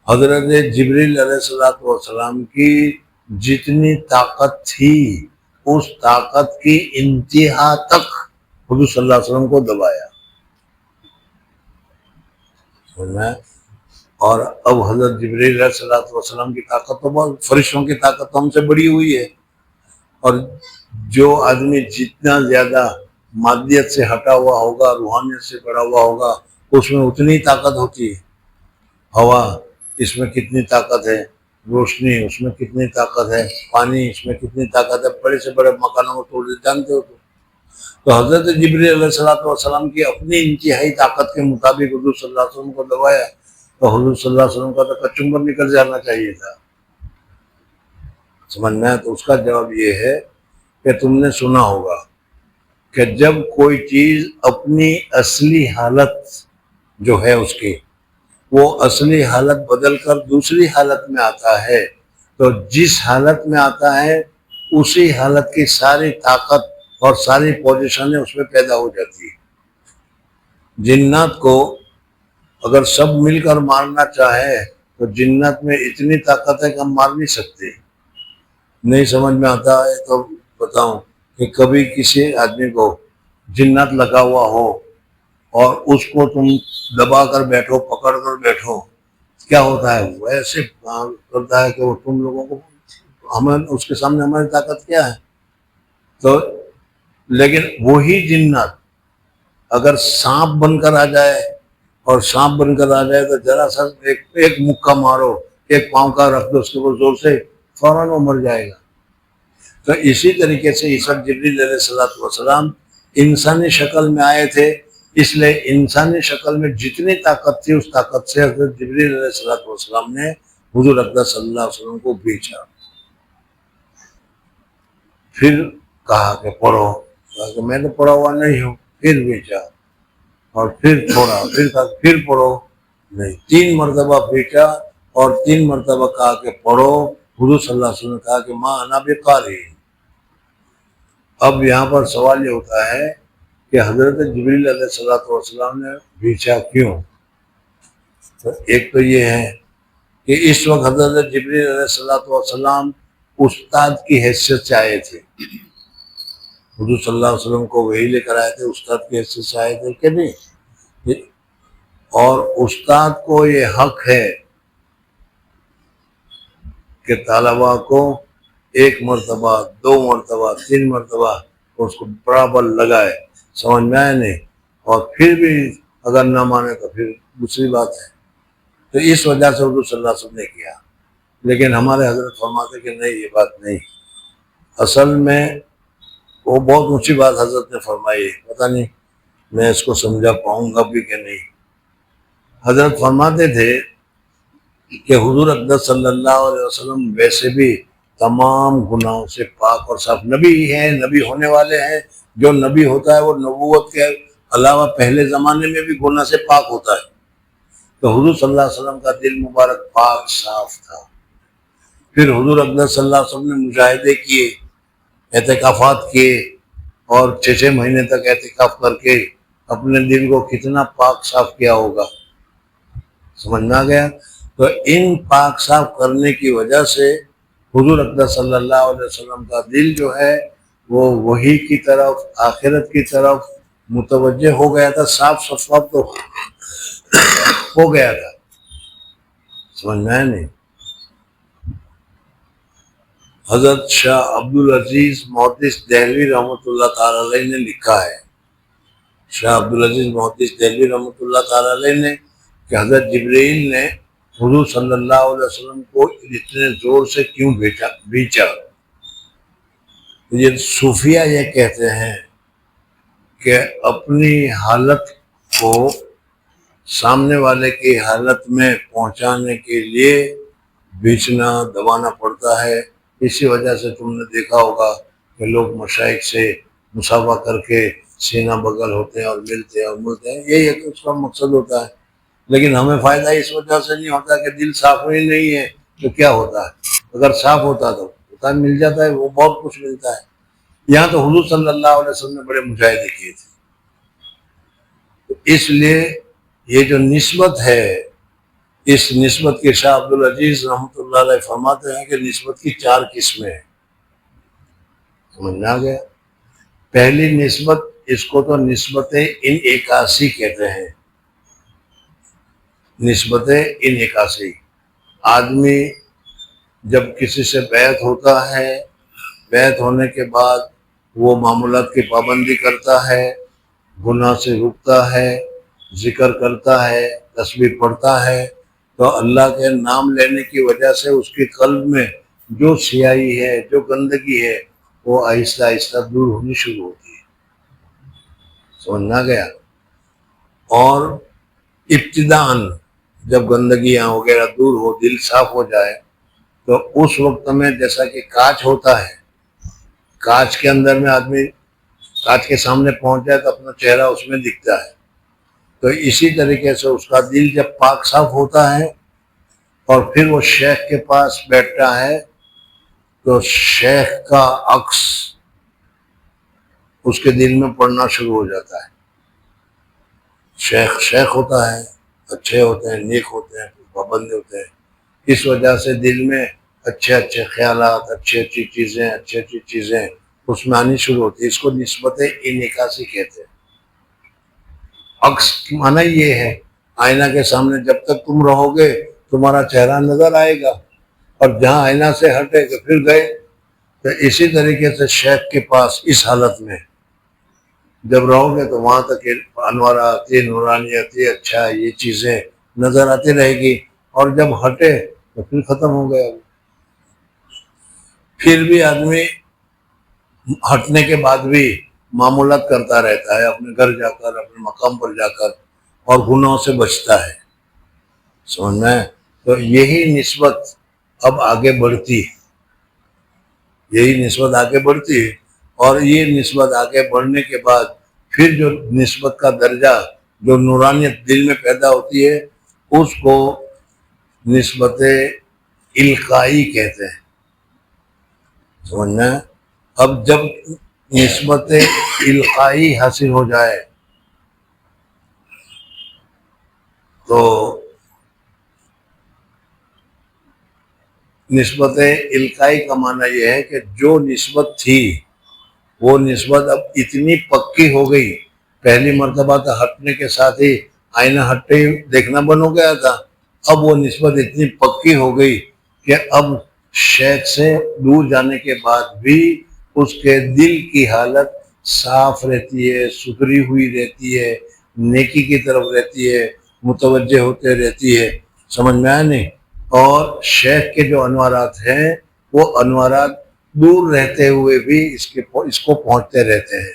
حضرت جبریل علیہ السلام کی جتنی طاقت تھی اس طاقت کی انتہا تک حضور صلی اللہ علیہ وسلم کو دبایا، اور اب حضرت جبریل علیہ السلام کی طاقت تو بہت، فرشتوں کی طاقت تو ہم سے بڑی ہوئی ہے، اور جو آدمی جتنا زیادہ مادیت سے ہٹا ہوا ہوگا، روحانیت سے بڑا ہوا ہوگا، اس میں اتنی طاقت ہوتی ہے۔ ہوا اس میں کتنی طاقت ہے، روشنی اس میں کتنی طاقت ہے، پانی اس میں کتنی طاقت ہے، بڑے سے بڑے مکانوں کو توڑ دیتے، جانتے ہو تو حضرت جبریل علیہ السلام کی اپنی انتہائی طاقت کے مطابق حضور صلی اللہ علیہ وسلم کو دبایا، تو حضور صلی اللہ علیہ وسلم کا تو کچمبر نکل جانا چاہیے تھا، سمجھ میں؟ تو اس کا جواب یہ ہے کہ تم نے سنا ہوگا کہ جب کوئی چیز اپنی اصلی حالت جو ہے اس کی وہ اصلی حالت بدل کر دوسری حالت میں آتا ہے تو جس حالت میں آتا ہے اسی حالت کی ساری طاقت اور ساری پوزیشنیں اس میں پیدا ہو جاتی ہے۔ جنات کو اگر سب مل کر مارنا چاہے تو جنات میں اتنی طاقت ہے کہ ہم مار نہیں سکتے۔ نہیں سمجھ میں آتا ہے تو بتاؤں کہ کبھی کسی آدمی کو جنات لگا ہوا ہو اور اس کو تم دبا کر بیٹھو، پکڑ کر بیٹھو، کیا ہوتا ہے؟ وہ ایسے کرتا ہے کہ وہ تم لوگوں کو، ہمیں اس کے سامنے ہماری طاقت کیا ہے؟ تو لیکن وہی جنات اگر سانپ بن کر آ جائے اور سانپ بن کر آ جائے تو ذرا سا ایک مکہ مارو، ایک پاؤں کا رکھ دو اس کے اوپر زور سے، فوراً وہ مر جائے گا۔ تو اسی طریقے سے عیسیٰ جبریل علیہ السلام انسانی شکل میں آئے تھے، اس لیے انسانی شکل میں جتنی طاقت تھی اس طاقت سے حضرت جبریل علیہ السلام نے حضور اقدس صلی اللہ علیہ وسلم کو بھیجا۔ پھر کہا کہ پڑھو، کہا کہ میں تو پڑھا ہوا نہیں ہوں، پھر بھیجا اور پھر پڑھا، پھر کہا پھر پڑھو، نہیں، 3 مرتبہ بھیجا اور 3 مرتبہ کہا کہ پڑھو۔ حضور صلی اللہ علیہ وسلم نے کہا کہ ماں انا بقاری۔ اب یہاں پر سوال یہ ہوتا ہے کہ حضرت جبریل علیہ السلام نے بھیجا کیوں؟ تو ایک تو یہ ہے کہ اس وقت حضرت جبریل علیہ السلام استاد کی حیثیت سے آئے تھے، حضور صلی اللہ علیہ وسلم کو وہی لے کر آئے تھے، استاد کی حیثیت سے آئے تھے کہ نہیں؟ اور استاد کو یہ حق ہے کہ طالبہ کو 1 مرتبہ 2 مرتبہ 3 مرتبہ اس کو برابر لگائے، سمجھ میں آئے نہیں، اور پھر بھی اگر نہ مانے تو پھر دوسری بات ہے۔ تو اس وجہ سے حضور صلی اللہ علیہ وسلم نے کیا، لیکن ہمارے حضرت فرماتے کہ نہیں، یہ بات نہیں، اصل میں وہ بہت اونچی بات حضرت نے فرمائی ہے، پتہ نہیں میں اس کو سمجھا پاؤں گا بھی کہ نہیں۔ حضرت فرماتے تھے کہ حضور اقدس صلی اللہ علیہ وسلم ویسے بھی تمام گناہوں سے پاک اور صاف نبی ہیں، نبی ہونے والے ہیں۔ جو نبی ہوتا ہے وہ نبوت کے علاوہ پہلے زمانے میں بھی گناہ سے پاک ہوتا ہے۔ تو حضور صلی اللہ علیہ وسلم کا دل مبارک پاک صاف تھا۔ پھر حضور اقدس صلی اللہ علیہ وسلم نے مجاہدے کیے، اعتکافات کیے، اور 6 مہینے تک اعتکاف کر کے اپنے دل کو کتنا پاک صاف کیا ہوگا، سمجھ میں آ گیا؟ تو ان پاک صاف کرنے کی وجہ سے حضور اقدس صلی اللہ علیہ وسلم کا دل جو ہے وہ وحی کی طرف، آخرت کی طرف متوجہ ہو گیا تھا، صاف شفاف تو ہو گیا تھا، سمجھ میں آیا نہیں؟ حضرت شاہ عبدالعزیز محدث دہلوی رحمۃ اللہ تعالی علیہ نے لکھا ہے، شاہ عبدالعزیز محدث دہلوی رحمۃ اللہ تعالی علیہ نے، کہ حضرت جبرائیل نے حضور صلی اللہ علیہ وسلم کو اتنے زور سے کیوں بھیجا؟ یہ صوفیہ یہ کہتے ہیں کہ اپنی حالت کو سامنے والے کی حالت میں پہنچانے کے لیے بیچنا دبانا پڑتا ہے۔ اسی وجہ سے تم نے دیکھا ہوگا کہ لوگ مشائخ سے مصافحہ کر کے سینہ بغل ہوتے ہیں اور ملتے ہیں اور ملتے ہیں، یہی ایک اس کا مقصد ہوتا ہے۔ لیکن ہمیں فائدہ اس وجہ سے نہیں ہوتا کہ دل صاف ہی نہیں ہے، تو کیا ہوتا ہے؟ اگر صاف ہوتا تو ہوتا مل جاتا ہے، وہ بہت کچھ ملتا ہے۔ یہاں تو حضور صلی اللہ علیہ وسلم نے بڑے مجاہدے کیے تھے، اس لیے یہ جو نسبت ہے، اس نسبت کے شاہ عبدالعزیز رحمۃ اللہ علیہ فرماتے ہیں کہ نسبت کی 4 قسمیں ہیں، سمجھ میں آ گیا؟ پہلی نسبت، اس کو تو نسبت انعکاسی کہتے ہیں، نسبت انعکاسی۔ آدمی جب کسی سے بیعت ہوتا ہے، بیعت ہونے کے بعد وہ معمولات کی پابندی کرتا ہے، گناہ سے رکتا ہے، ذکر کرتا ہے، تسبیح پڑھتا ہے، تو اللہ کے نام لینے کی وجہ سے اس کے قلب میں جو سیاہی ہے، جو گندگی ہے، وہ آہستہ آہستہ دور ہونی شروع ہوتی ہے، سمجھنا گیا؟ اور ابتداً جب گندگیاں وغیرہ دور ہو، دل صاف ہو جائے، تو اس وقت میں جیسا کہ کانچ ہوتا ہے، کانچ کے اندر میں آدمی کانچ کے سامنے پہنچ جائے تو اپنا چہرہ اس میں دکھتا ہے، تو اسی طریقے سے اس کا دل جب پاک صاف ہوتا ہے اور پھر وہ شیخ کے پاس بیٹھتا ہے تو شیخ کا عکس اس کے دل میں پڑنا شروع ہو جاتا ہے۔ شیخ ہوتا ہے، اچھے ہوتے ہیں، نیک ہوتے ہیں، پابند ہوتے ہیں، اس وجہ سے دل میں اچھے خیالات، اچھی چیزیں اس میں آنی شروع ہوتی ہے۔ اس کو نسبت انعکاسی کہتے ہیں۔ عکس کی معنی یہ ہے، آئینہ کے سامنے جب تک تم رہو گے تمہارا چہرہ نظر آئے گا، اور جہاں آئینہ سے ہٹے کہ پھر گئے۔ تو اسی طریقے سے شیخ کے پاس اس حالت میں جب رہو گے تو وہاں تک انوارات، نورانیت، اچھا یہ چیزیں نظر آتی رہے گی، اور جب ہٹے تو پھر ختم ہو گیا۔ پھر بھی آدمی ہٹنے کے بعد بھی معمولات کرتا رہتا ہے، اپنے گھر جا کر، اپنے مقام پر جا کر، اور گناہوں سے بچتا ہے۔ سمجھ میں؟ تو یہی نسبت اب آگے بڑھتی ہے، اور یہ نسبت آگے بڑھنے کے بعد پھر جو نسبت کا درجہ، جو نورانیت دل میں پیدا ہوتی ہے، اس کو نسبت القائی کہتے ہیں۔ سمجھنا؟ اب جب نسبت القائی حاصل ہو جائے تو نسبت القائی کا معنی یہ ہے کہ جو نسبت تھی وہ نسبت اب اتنی پکی ہو گئی، پہلی مرتبہ تو ہٹنے کے ساتھ ہی آئینہ ہٹے ہی دیکھنا بند ہو گیا تھا، اب وہ نسبت اتنی پکی ہو گئی کہ اب شیخ سے دور جانے کے بعد بھی اس کے دل کی حالت صاف رہتی ہے، ستھری ہوئی رہتی ہے، نیکی کی طرف رہتی ہے، متوجہ ہوتے رہتی ہے۔ سمجھ میں آیا نہیں؟ اور شیخ کے جو انوارات ہیں وہ انوارات دور رہتے ہوئے بھی اس کو پہنچتے رہتے ہیں۔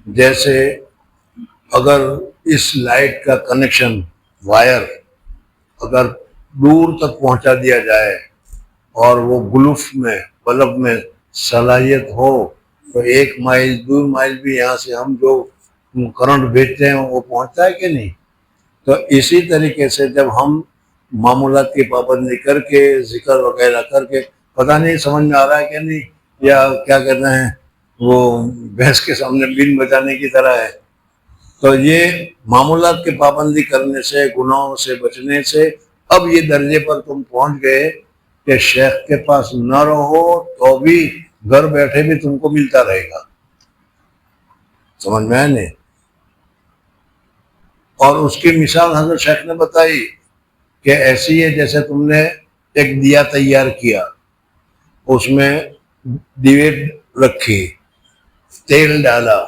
جیسے اگر اس لائٹ کا کنیکشن وائر اگر دور تک پہنچا دیا جائے اور وہ بلب میں صلاحیت ہو تو 1 مائل 2 مائل بھی یہاں سے ہم جو کرنٹ بھیجتے ہیں وہ پہنچتا ہے کہ نہیں؟ تو اسی طریقے سے جب ہم معمولات کی پابندی کر کے، ذکر وغیرہ کر کے، پتہ نہیں سمجھ میں آ رہا ہے کہ نہیں، یا کیا کہتے ہیں وہ بھینس کے سامنے بین بجانے کی طرح ہے۔ تو یہ معمولات کی پابندی کرنے سے، گناہوں سے بچنے سے اب یہ درجے پر تم پہنچ گئے کہ شیخ کے پاس نہ رہو تو بھی گھر بیٹھے بھی تم کو ملتا رہے گا۔ سمجھ میں آئے نہیں؟ اور اس کی مثال حضرت شیخ نے بتائی کہ ایسی ہے جیسے تم نے ایک دیا تیار کیا، اس میں دیوے رکھی، تیل ڈالا،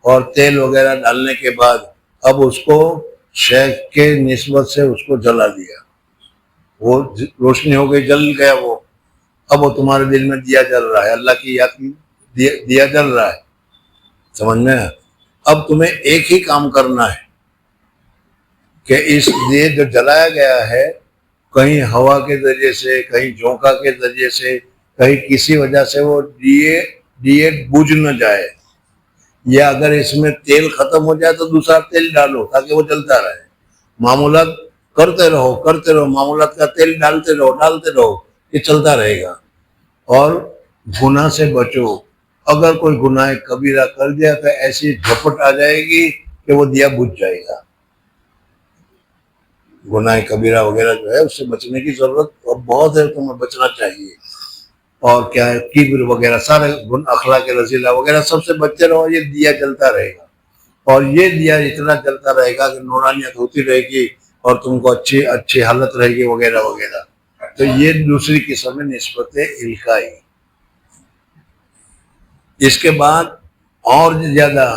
اور تیل وغیرہ ڈالنے کے بعد اب اس کو شیخ کے نسبت سے اس کو جلا دیا، وہ روشنی ہو گئی، جل گیا وہ، اب وہ تمہارے دل میں دیا جل رہا ہے، اللہ کی یاد کی دیا جل رہا ہے۔ سمجھ میں؟ اب تمہیں ایک ہی کام کرنا ہے کہ اس دیے جو جلایا گیا ہے، کہیں ہوا کے ذریعے سے، کہیں جھونکا کے ذریعے سے، کہیں کسی وجہ سے وہ دیے بجھ نہ جائے، یا اگر اس میں تیل ختم ہو جائے تو دوسرا تیل ڈالو تاکہ وہ جلتا رہے۔ معمولات کرتے رہو، معمولات کا تیل ڈالتے رہو، یہ چلتا رہے گا۔ اور گناہ سے بچو، اگر کوئی گناہ کبیرہ کر دیا تو ایسی جھپٹ آ جائے گی کہ وہ دیا بجھ جائے گا۔ گناہ کبیرہ وغیرہ جو ہے اس سے بچنے کی ضرورت اب بہت ہے، تمہیں بچنا چاہیے۔ اور کیا ہے، کبر وغیرہ، سارے اخلاق رذیلہ وغیرہ سب سے بچتے رہو، یہ دیا جلتا رہے گا، اور یہ دیا اتنا جلتا رہے گا کہ نورانیت ہوتی رہے گی اور تم کو اچھی حالت رہے گی وغیرہ وغیرہ۔ تو یہ دوسری قسم ہے نسبت القائی۔ اس کے بعد اور زیادہ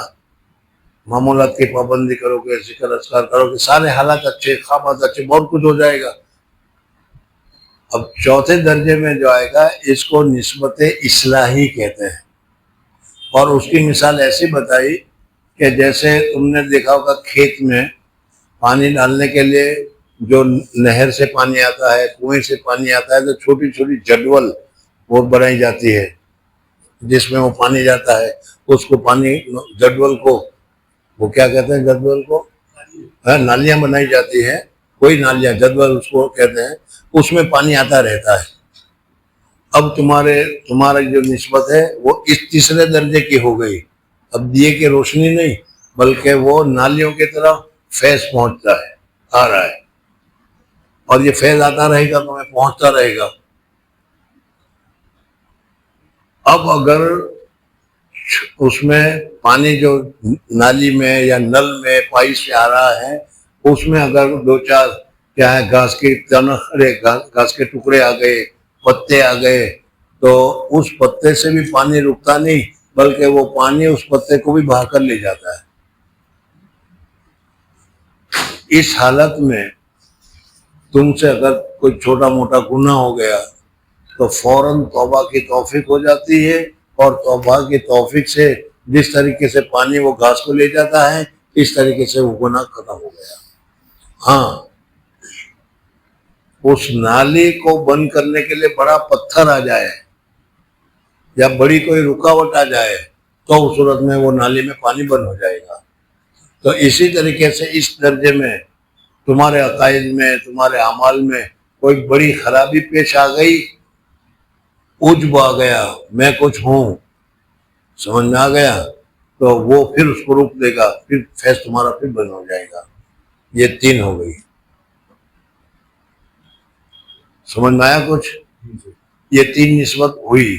معمولات کی پابندی کرو گے، ذکر اذکار کرو گے، سارے حالات اچھے، خوابات اچھے، بہت کچھ ہو جائے گا۔ اب چوتھے درجے میں جو آئے گا اس کو نسبت اصلاحی کہتے ہیں، اور اس کی مثال ایسی بتائی کہ جیسے تم نے دیکھا ہوگا کھیت میں پانی ڈالنے کے لیے جو نہر سے پانی آتا ہے، کنویں سے پانی آتا ہے، تو چھوٹی چھوٹی جدول وہ بنائی جاتی ہے، جس میں وہ پانی جاتا ہے، اس کو پانی جدول کو وہ کیا کہتے ہیں، جدول کو نالیاں بنائی جاتی ہیں، کوئی نالیاں جدول اس کو کہتے ہیں، اس میں پانی آتا رہتا ہے۔ اب تمہارا جو نسبت ہے وہ اس تیسرے درجے کی ہو گئی، اب دیے کی روشنی نہیں بلکہ وہ نالیوں کی طرف فیض پہنچتا ہے، آ رہا ہے، اور یہ فیض آتا رہے گا تمہیں پہنچتا رہے گا۔ اب اگر اس میں پانی جو نالی میں یا نل میں پائپ سے آ رہا ہے، اس میں اگر دو چار کیا ہے گھاس کے گھاس کے ٹکڑے آ گئے، پتے آ گئے، تو اس پتے سے بھی پانی رکتا نہیں بلکہ وہ پانی اس پتے کو بھی بہا کر لے جاتا ہے۔ اس حالت میں تم سے اگر کوئی چھوٹا موٹا گناہ ہو گیا تو فوراً توبہ کی توفیق ہو جاتی ہے، اور توبہ کی توفیق سے جس طریقے سے پانی وہ گھاس کو لے جاتا ہے اس طریقے سے وہ گناہ ختم ہو گیا۔ ہاں، اس نالی کو بند کرنے کے لیے بڑا پتھر آ جائے یا بڑی کوئی رکاوٹ آ جائے تو اس صورت میں وہ نالی میں پانی بند ہو جائے گا۔ تو اسی طریقے سے اس درجے میں تمہارے عقائد میں، تمہارے اعمال میں کوئی بڑی خرابی پیش آ گئی، عجب آ گیا، میں کچھ ہوں، سمجھ میں آ گیا، تو وہ پھر اس کو روک دے گا، پھر فیض تمہارا پھر بند ہو جائے گا۔ یہ 3 ہو گئی، سمجھ میں آیا کچھ؟ یہ 3 نسبت ہوئی،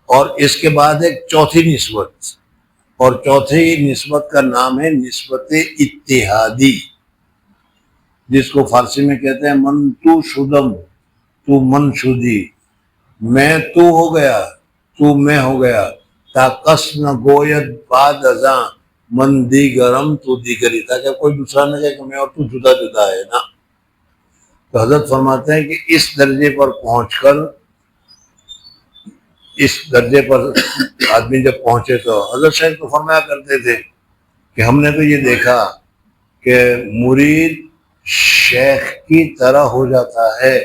اور اس کے بعد ایک چوتھی نسبت، اور چوتھی نسبت کا نام ہے نسبت اتحادی، جس کو فارسی میں کہتے ہیں من تو شدم تو من شدی، میں تو ہو گیا تو میں ہو گیا، تا کس نہ گوید بعد ازاں من دیگرم تو دیگری، تاکہ کوئی دوسرا نہ کہے کہ میں اور تو جدا جدا ہے نا۔ تو حضرت فرماتے ہیں کہ اس درجے پر پہنچ کر، اس درجے پر آدمی جب پہنچے تو حضرت شیخ تو فرمایا کرتے تھے کہ ہم نے تو یہ دیکھا کہ مرید شیخ کی طرح ہو جاتا ہے،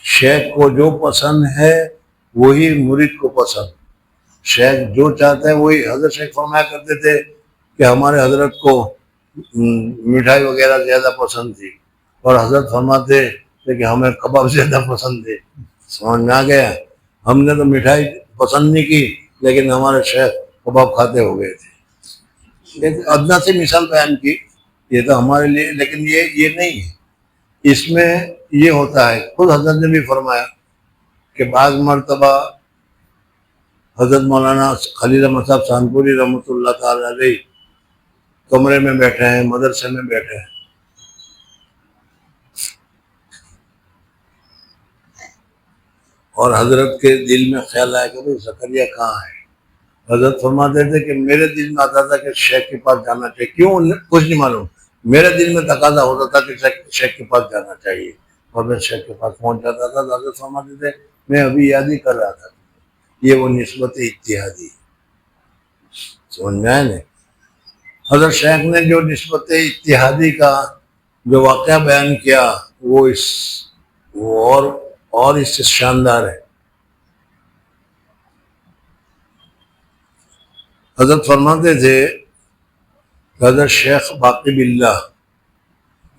شیخ کو جو پسند ہے وہی مرید کو پسند، شیخ جو چاہتا ہے وہی۔ حضرت شیخ فرمایا کرتے تھے کہ ہمارے حضرت کو مٹھائی وغیرہ زیادہ پسند تھی، اور حضرت فرماتے تھے کہ ہمیں کباب زیادہ پسند تھے، سمجھ میں آ گیا۔ ہم نے تو مٹھائی پسند نہیں کی لیکن ہمارے شیخ کباب کھاتے ہو گئے تھے۔ ایک ادنا سی مثال بیان کی، یہ تو ہمارے لیے، لیکن یہ نہیں ہے، اس میں یہ ہوتا ہے۔ خود حضرت نے بھی فرمایا کہ بعض مرتبہ حضرت مولانا خلیل احمد صاحب سہانپوری رحمۃ اللہ تعالی علیہ کمرے میں بیٹھے ہیں، مدرسے میں بیٹھے ہیں، اور حضرت کے دل میں خیال آیا کہ بھائی زکریا کہاں ہے۔ حضرت فرماتے تھے کہ میرے دل میں آتا تھا کہ شیخ کے پاس جانا چاہیے، کیوں کچھ نہیں معلوم، میرے دل میں تقاضا ہوتا تھا کہ شیخ کے پاس جانا چاہیے، اور میں شیخ کے پاس پہنچ جاتا تھا۔ حضرت فرماتے تھے میں ابھی یاد ہی کر رہا تھا، یہ وہ نسبت اتحادی، سمجھ میں آئے نا۔ حضرت شیخ نے جو نسبت اتحادی کا جو واقعہ بیان کیا وہ اور اس سے شاندار ہے۔ حضرت فرماتے تھے کہ حضرت شیخ باقی باللہ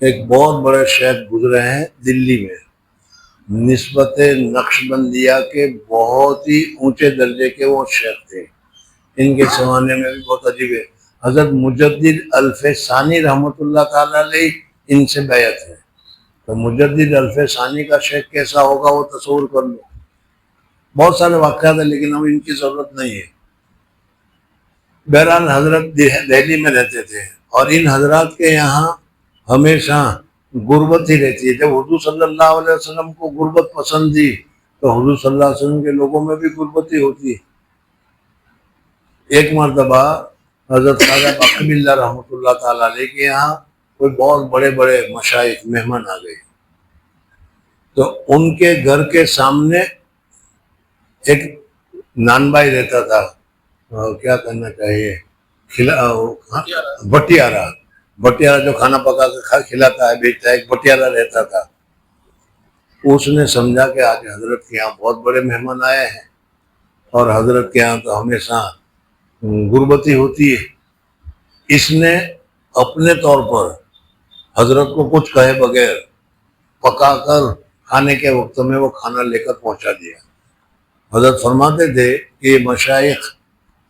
ایک بہت بڑے شیخ گزرے ہیں دلی میں، نسبت نقش بندیہ کے بہت ہی اونچے درجے کے وہ شیخ تھے، ان کے زمانے میں بھی بہت عجیب ہے۔ حضرت مجدد الف ثانی رحمۃ اللہ تعالی علیہ ان سے بیعت ہے، تو مجدد الف ثانی کا شیخ کیسا ہوگا وہ تصور کر لو۔ بہت سارے واقعات ہیں لیکن اب ان کی ضرورت نہیں ہے۔ بہرحال حضرت دہلی میں رہتے تھے، اور ان حضرات کے یہاں ہمیشہ غربت ہی رہتی ہے۔ جب حضور صلی اللہ علیہ وسلم کو غربت پسند تھی تو حضور صلی اللہ علیہ وسلم کے لوگوں میں بھی غربت ہی ہوتی ہے۔ ایک مرتبہ حضرت خواجہ باقی باللہ رحمۃ اللہ تعالی علیہ کے یہاں کوئی بہت بڑے بڑے مشائخ مہمان آ گئے، تو ان کے گھر کے سامنے ایک نان بھائی رہتا تھا، کیا کرنا چاہیے، بٹیارہ جو کھانا پکا کے کھلاتا ہے بیچتا ہے، ایک بٹیارہ رہتا تھا۔ اس نے سمجھا کہ آج حضرت کے یہاں بہت بڑے مہمان آئے ہیں، اور حضرت کے یہاں تو ہمیشہ غربتی ہوتی ہے. اس نے اپنے طور پر حضرت کو کچھ کہے بغیر پکا کر کھانے کے وقت میں وہ کھانا لے کر پہنچا دیا. حضرت فرماتے تھے کہ یہ مشائخ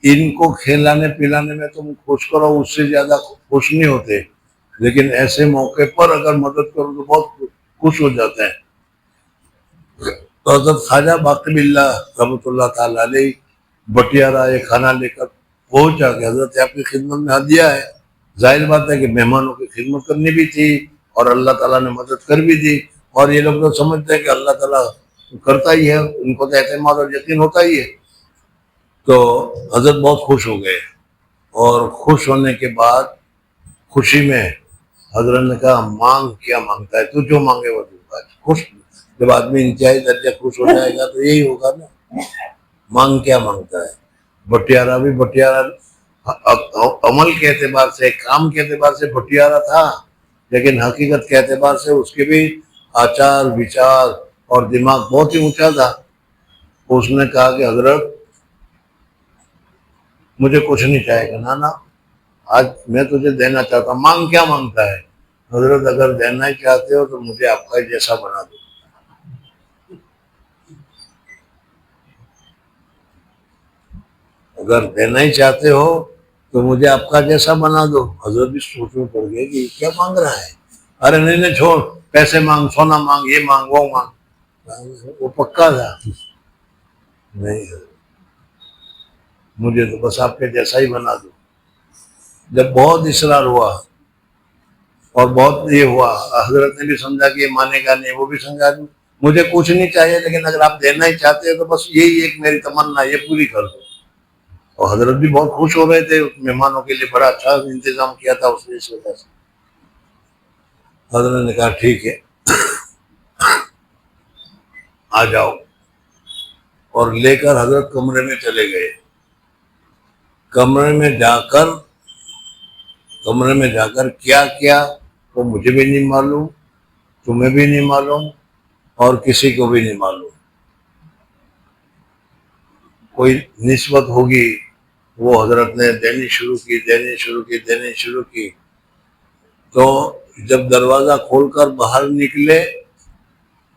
ان کو کھلانے پلانے میں تم خوش کرو اس سے زیادہ خوش نہیں ہوتے، لیکن ایسے موقع پر اگر مدد کرو تو بہت خوش ہو جاتے ہیں. تو حضرت خواجہ باقی باللہ رحمۃ اللہ تعالی علیہ بٹیارہ یہ کھانا لے کر پہنچا کہ حضرت آپ کی خدمت میں ہدیہ ہے. ظاہر بات ہے کہ مہمانوں کی خدمت کرنی بھی تھی اور اللہ تعالیٰ نے مدد کر بھی دی، اور یہ لوگ تو سمجھتے ہیں کہ اللہ تعالیٰ کرتا ہی ہے، ان کو تو اعتماد اور یقین ہوتا ہی ہے. تو حضرت بہت خوش ہو گئے، اور خوش ہونے کے بعد خوشی میں حضرت نے کہا مانگ کیا مانگتا ہے، تو جو مانگے وہ دوں گا. خوش جب آدمی انتہائی درجہ خوش ہو جائے گا تو یہی ہوگا نا، مانگ کیا مانگتا ہے. بٹیارہ بھی بٹیارہ عمل کے اعتبار سے، کام کے اعتبار سے بٹیارہ تھا، لیکن حقیقت کے اعتبار سے اس کے بھی آچار وچار اور دماغ بہت ہی اونچا تھا. اس نے کہا کہ حضرت مجھے کچھ نہیں چاہے گا. نا آج میں تجھے دینا چاہتا ہوں. مانگ کیا مانگتا ہے؟ حضرت اگر دینا ہی چاہتے ہو تو مجھے آپ کا جیسا بنا دو. اگر دینا ہی چاہتے ہو تو مجھے آپ کا جیسا بنا دو. حضرت بھی سوچ میں پڑ گئے کہ یہ کیا مانگ رہا ہے. ارے نہیں چھوڑ، پیسے مانگ، سونا مانگ، یہ مانگ وہ مانگ. وہ پکا تھا، نہیں مجھے تو بس آپ کے جیسا ہی بنا دو. جب بہت اصرار ہوا اور بہت یہ ہوا، حضرت نے بھی سمجھا کہ یہ مانے گا نہیں، وہ بھی سمجھا مجھے کچھ نہیں چاہیے، لیکن اگر آپ دینا ہی چاہتے ہیں تو بس یہی ایک میری تمنا، یہ پوری کر دو. اور حضرت بھی بہت خوش ہو رہے تھے، مہمانوں کے لیے بڑا اچھا انتظام کیا تھا اس وجہ سے. حضرت نے کہا ٹھیک ہے آ جاؤ، اور لے کر حضرت کمرے میں چلے گئے. کمرے میں جا کر کیا کیا وہ مجھے بھی نہیں معلوم، تمہیں بھی نہیں معلوم، اور کسی کو بھی نہیں معلوم. کوئی نسبت ہوگی وہ حضرت نے دینی شروع کی. تو جب دروازہ کھول کر باہر نکلے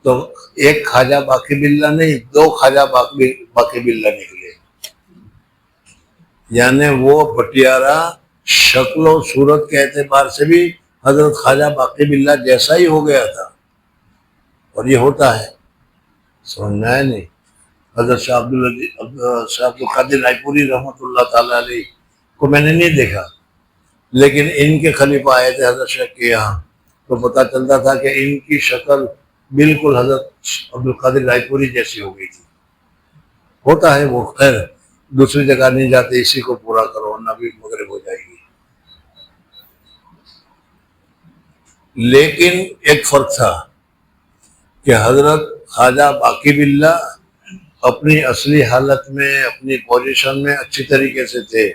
تو ایک خواجہ باقی باللہ نہیں، 2 خواجہ باقی باللہ نکلے. یعنی وہ بٹیارہ شکل و صورت کے اعتبار سے بھی حضرت خواجہ باقی باللہ جیسا ہی ہو گیا تھا. اور یہ ہوتا ہے، سمجھنا ہے نہیں. حضرت شاہ عبد القادر رائے پوری رحمۃ اللہ تعالی علیہ کو میں نے نہیں دیکھا، لیکن ان کے خلیفہ آئے تھے حضرت شیخ کے یہاں، تو پتہ چلتا تھا کہ ان کی شکل بالکل حضرت عبد القادر رائے پوری جیسی ہو گئی تھی. ہوتا ہے وہ، خیر دوسری جگہ نہیں جاتے، اسی کو پورا کرو ورنہ بھی مغرب ہو جائے گی. لیکن ایک فرق تھا کہ حضرت خواجہ باقی باللہ اپنی اصلی حالت میں، اپنی پوزیشن میں اچھی طریقے سے تھے،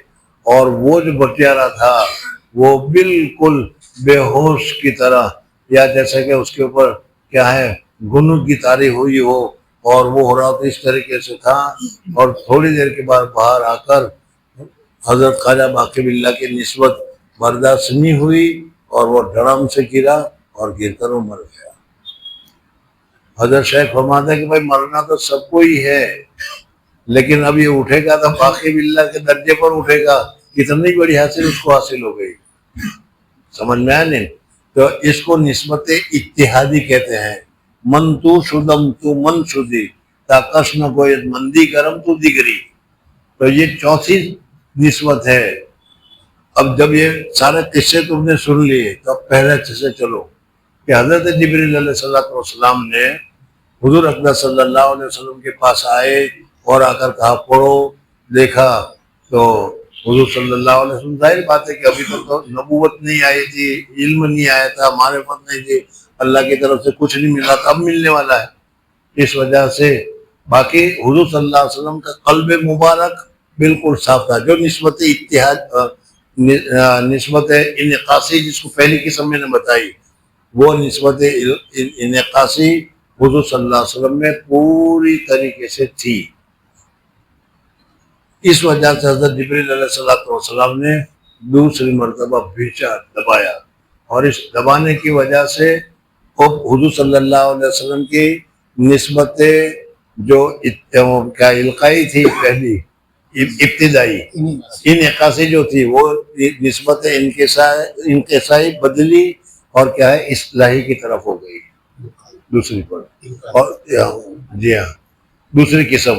اور وہ جو بٹیارہ تھا وہ بالکل بے ہوش کی طرح، یا جیسے کہ اس کے اوپر کیا ہے گنود کی تاری ہوئی ہو، اور وہ ہو رہا تو اس طریقے سے تھا. اور تھوڑی دیر کے بعد باہر آ کر حضرت خواجہ باقی باللہ کی نسبت برداشت نہیں ہوئی، اور وہ ڈرم سے گرا اور گر کر وہ مر گیا. حضرت شیخ فرماتے ہیں کہ بھائی مرنا تو سب کو ہی ہے، لیکن اب یہ اٹھے گا تو باقی باللہ کے درجے پر اٹھے گا. کتنی بڑی حاصل اس کو حاصل ہو گئی، سمجھ میں آیا نہیں. تو اس کو نسبت اتحادی کہتے ہیں. من تو شدم تو من شدی تا کشن گوید مندی کرم تو دیگری. تو یہ چوتھی نسبت ہے. اب جب یہ سارے قصے تم نے سن لیے تو اب پہلے سے چلو کہ حضرت جبریل علیہ السلام نے حضور اکرم صلی اللہ علیہ وسلم کے پاس آئے اور آ کر کہا پڑھو. دیکھا تو حضور صلی اللہ علیہ وسلم، ظاہر بات ہے کہ ابھی تک تو نبوت نہیں آئی تھی، علم نہیں آیا تھا، معرفت نہیں تھی، اللہ کی طرف سے کچھ نہیں ملا تھا، اب ملنے والا ہے. اس وجہ سے باقی حضور صلی اللہ علیہ وسلم کا قلب مبارک بالکل صاف تھا. جو نسبت اتحاد، نسبت انعکاسی جس کو پہلی قسم میں نے بتائی، وہ نسبت انعکاسی حضور صلی اللہ علیہ وسلم میں پوری طریقے سے تھی. اس وجہ سے حضرت جبریل علیہ السلام نے دوسری مرتبہ بھیجا، دبایا، اور اس دبانے کی وجہ سے حضور صلی اللہ علیہ وسلم کی نسبت جو کیا القائی تھی پہلی ابتدائی انعکاسی جو تھی وہ نسبت انکسائی بدلی اور کیا ہے اصلاحی کی طرف ہو گئی دوسری پر، اور جی ہاں دوسری قسم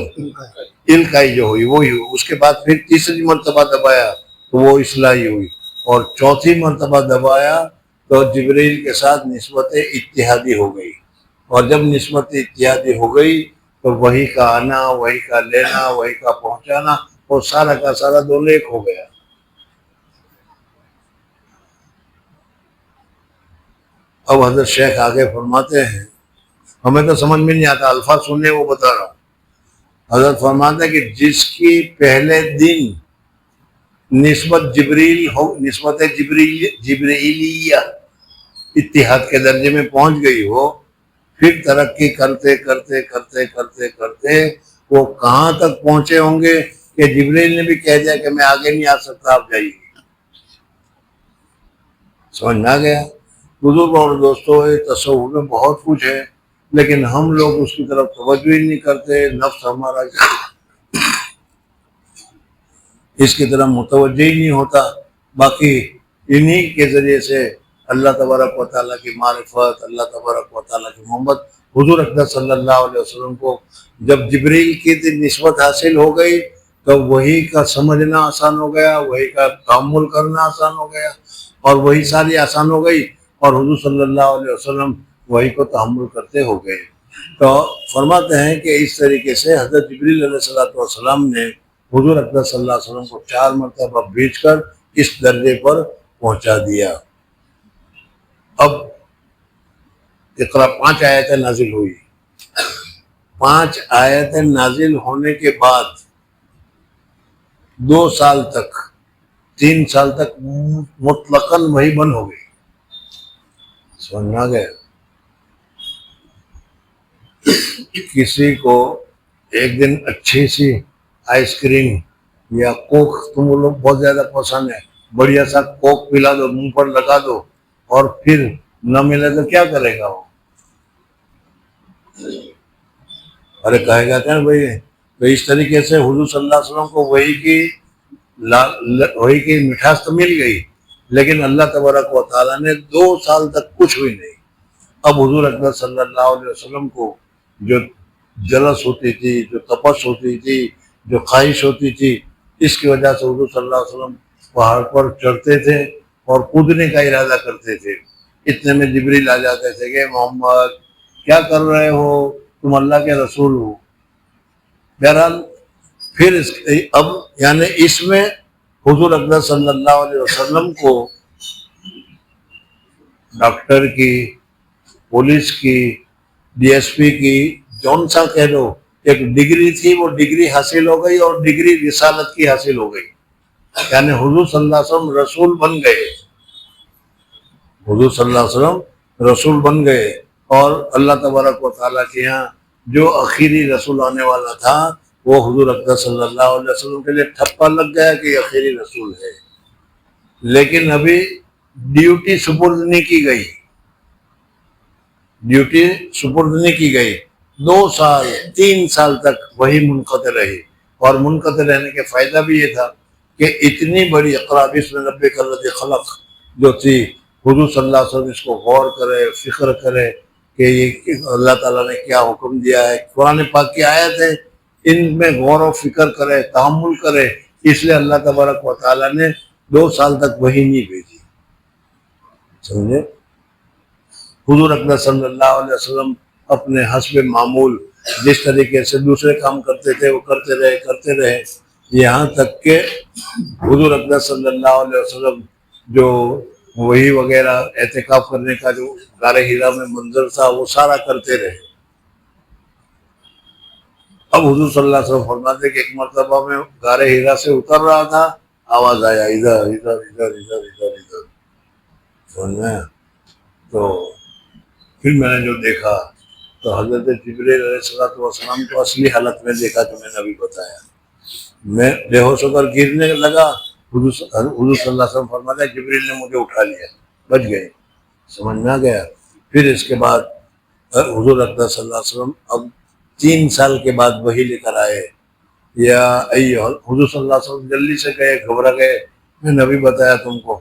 القائی جو ہوئی وہی ہوئی۔ اس کے بعد پھر تیسری مرتبہ دبایا تو وہ اصلاحی ہوئی، اور چوتھی مرتبہ دبایا تو جبریل کے ساتھ نسبت اتحادی ہو گئی، اور جب نسبت اتحادی ہو گئی تو وہی کا آنا، وہی کا لینا، وہی کا پہنچانا، وہ سارا کا سارا دونوں ایک ہو گیا۔ اب حضرت شیخ آگے فرماتے ہیں، ہمیں تو سمجھ میں نہیں آتا، الفاظ سننے وہ بتا رہا ہوں۔ حضرت فرماتے ہیں کہ جس کی پہلے دن نسبت جبریلیہ اتحاد کے درجے میں پہنچ گئی ہو، پھر ترقی کرتے کرتے کرتے کرتے کرتے وہ کہاں تک پہنچے ہوں گے کہ جبریل نے بھی کہہ دیا کہ میں آگے نہیں آ سکتا، آپ جائیے۔ سمجھ میں آ گیا؟ بزرگ اور دوستوں، تصوف میں بہت کچھ ہے، لیکن ہم لوگ اس کی طرف توجہ ہی نہیں کرتے، نفس ہمارا اس کی طرف متوجہ ہی نہیں ہوتا۔ باقی انہی کے ذریعے سے اللہ تبارک و تعالیٰ کی معرفت، اللہ تبارک و تعالیٰ کی محبت، حضور اکرم صلی اللہ علیہ وسلم کو جب جبریل کی نسبت حاصل ہو گئی تو وہی کا سمجھنا آسان ہو گیا، وہی کا تحمل کرنا آسان ہو گیا، اور وہی ساری آسان ہو گئی، اور حضور صلی اللہ علیہ وسلم وہی کو تحمل کرتے ہو گئے۔ تو فرماتے ہیں کہ اس طریقے سے حضرت جبریل علیہ السلام نے حضور اکرم صلی اللہ علیہ وسلم کو 4 مرتبہ بھیج کر اس درجے پر پہنچا دیا۔ اب اقرا 5 آیتیں نازل ہوئی۔ 5 آیتیں نازل ہونے کے بعد 2 سال تک 3 سال تک مطلقاً وہی بند ہو گئی۔ سمجھ میں آ گیا؟ کسی کو ایک دن اچھی سی آئس کریم یا کوک تم لوگ بہت زیادہ پسند ہے، بڑھیا سا کوک پلا دو، منہ پر لگا دو، اور پھر نہ ملے تو کیا کرے گا وہ؟ ارے کہے گا کہ بھائی، تو اس طریقے سے حضور صلی اللہ علیہ وسلم کو وہی کی مٹھاس تو مل گئی، لیکن اللہ تبارک و تعالیٰ نے 2 سال تک کچھ بھی نہیں۔ اب حضور اکرم صلی اللہ علیہ وسلم کو جو جلس ہوتی تھی، جو تپس ہوتی تھی، جو خواہش ہوتی تھی، اس کی وجہ سے حضور صلی اللہ علیہ وسلم پہاڑ پر چڑھتے تھے اور کودنے کا ارادہ کرتے تھے۔ اتنے میں جبریل آ جاتے تھے کہ محمد کیا کر رہے ہو، تم اللہ کے رسول ہو۔ بہرحال پھر اب یعنی اس میں حضور اکرم صلی اللہ علیہ وسلم کو ڈاکٹر کی، پولیس کی، ڈی ایس پی کی، جون سا کہہ لو، ایک ڈگری تھی، وہ ڈگری حاصل ہو گئی، اور ڈگری رسالت کی حاصل ہو گئی، یعنی حضور صلی اللہ علیہ وسلم رسول بن گئے۔ حضور صلی اللہ علیہ وسلم رسول بن گئے، اور اللہ تبارک و تعالیٰ کے یہاں جو آخری رسول آنے والا تھا وہ حضور اکرم صلی اللہ علیہ وسلم کے لیے ٹھپا لگ گیا کہ یہ آخری رسول ہے، لیکن ابھی ڈیوٹی سپرد نہیں کی گئی، ڈیوٹی سپرد نہیں کی گئی۔ 2 سال 3 سال تک وہی منقطع رہی، اور منقطع رہنے کے فائدہ بھی یہ تھا کہ اتنی بڑی اقرا بسم ربک الذی خلق جو تھی، حضور صلی اللہ علیہ وسلم اس کو غور کرے، فکر کرے کہ یہ اللہ تعالیٰ نے کیا حکم دیا ہے، قرآن پاک کی آیت ہے، ان میں غور و فکر کرے، تحمل کرے، اس لیے اللہ تبارک و تعالیٰ نے 2 سال تک وہی نہیں بھیجی۔ سمجھے؟ حضور اکرم صلی اللہ علیہ وسلم اپنے حسب معمول جس طریقے سے دوسرے کام کرتے تھے وہ کرتے رہے، یہاں تک کہ حضور اکرم صلی اللہ علیہ وسلم جو وحی وغیرہ اعتکاف کرنے کا جو غار حرا میں منظر تھا وہ سارا کرتے رہے۔ اب حضور صلی اللہ علیہ وسلم فرماتے کہ ایک مرتبہ میں غار حرا سے اتر رہا تھا، آواز آیا ادھر ادھر ادھر ادھر ادھر ادھر، سمجھنا؟ تو پھر میں نے جو دیکھا تو حضرت جبریل علیہ السلام کو اصلی حالت میں دیکھا جو میں نے ابھی بتایا۔ میں بے ہوش ہو کر گرنے لگا، حضور صلی اللہ علیہ وسلم فرماتے ہیں جبریل نے مجھے اٹھا لیا، بچ گئے، سمجھ میں آ گیا۔ پھر اس کے بعد حضور اقدس صلی اللہ علیہ وسلم اب 3 سال کے بعد وحی لے کر آئے، یا حضور صلی اللہ علیہ وسلم جلدی سے گئے، گھبرا گئے، میں نے ابھی بتایا تم کو،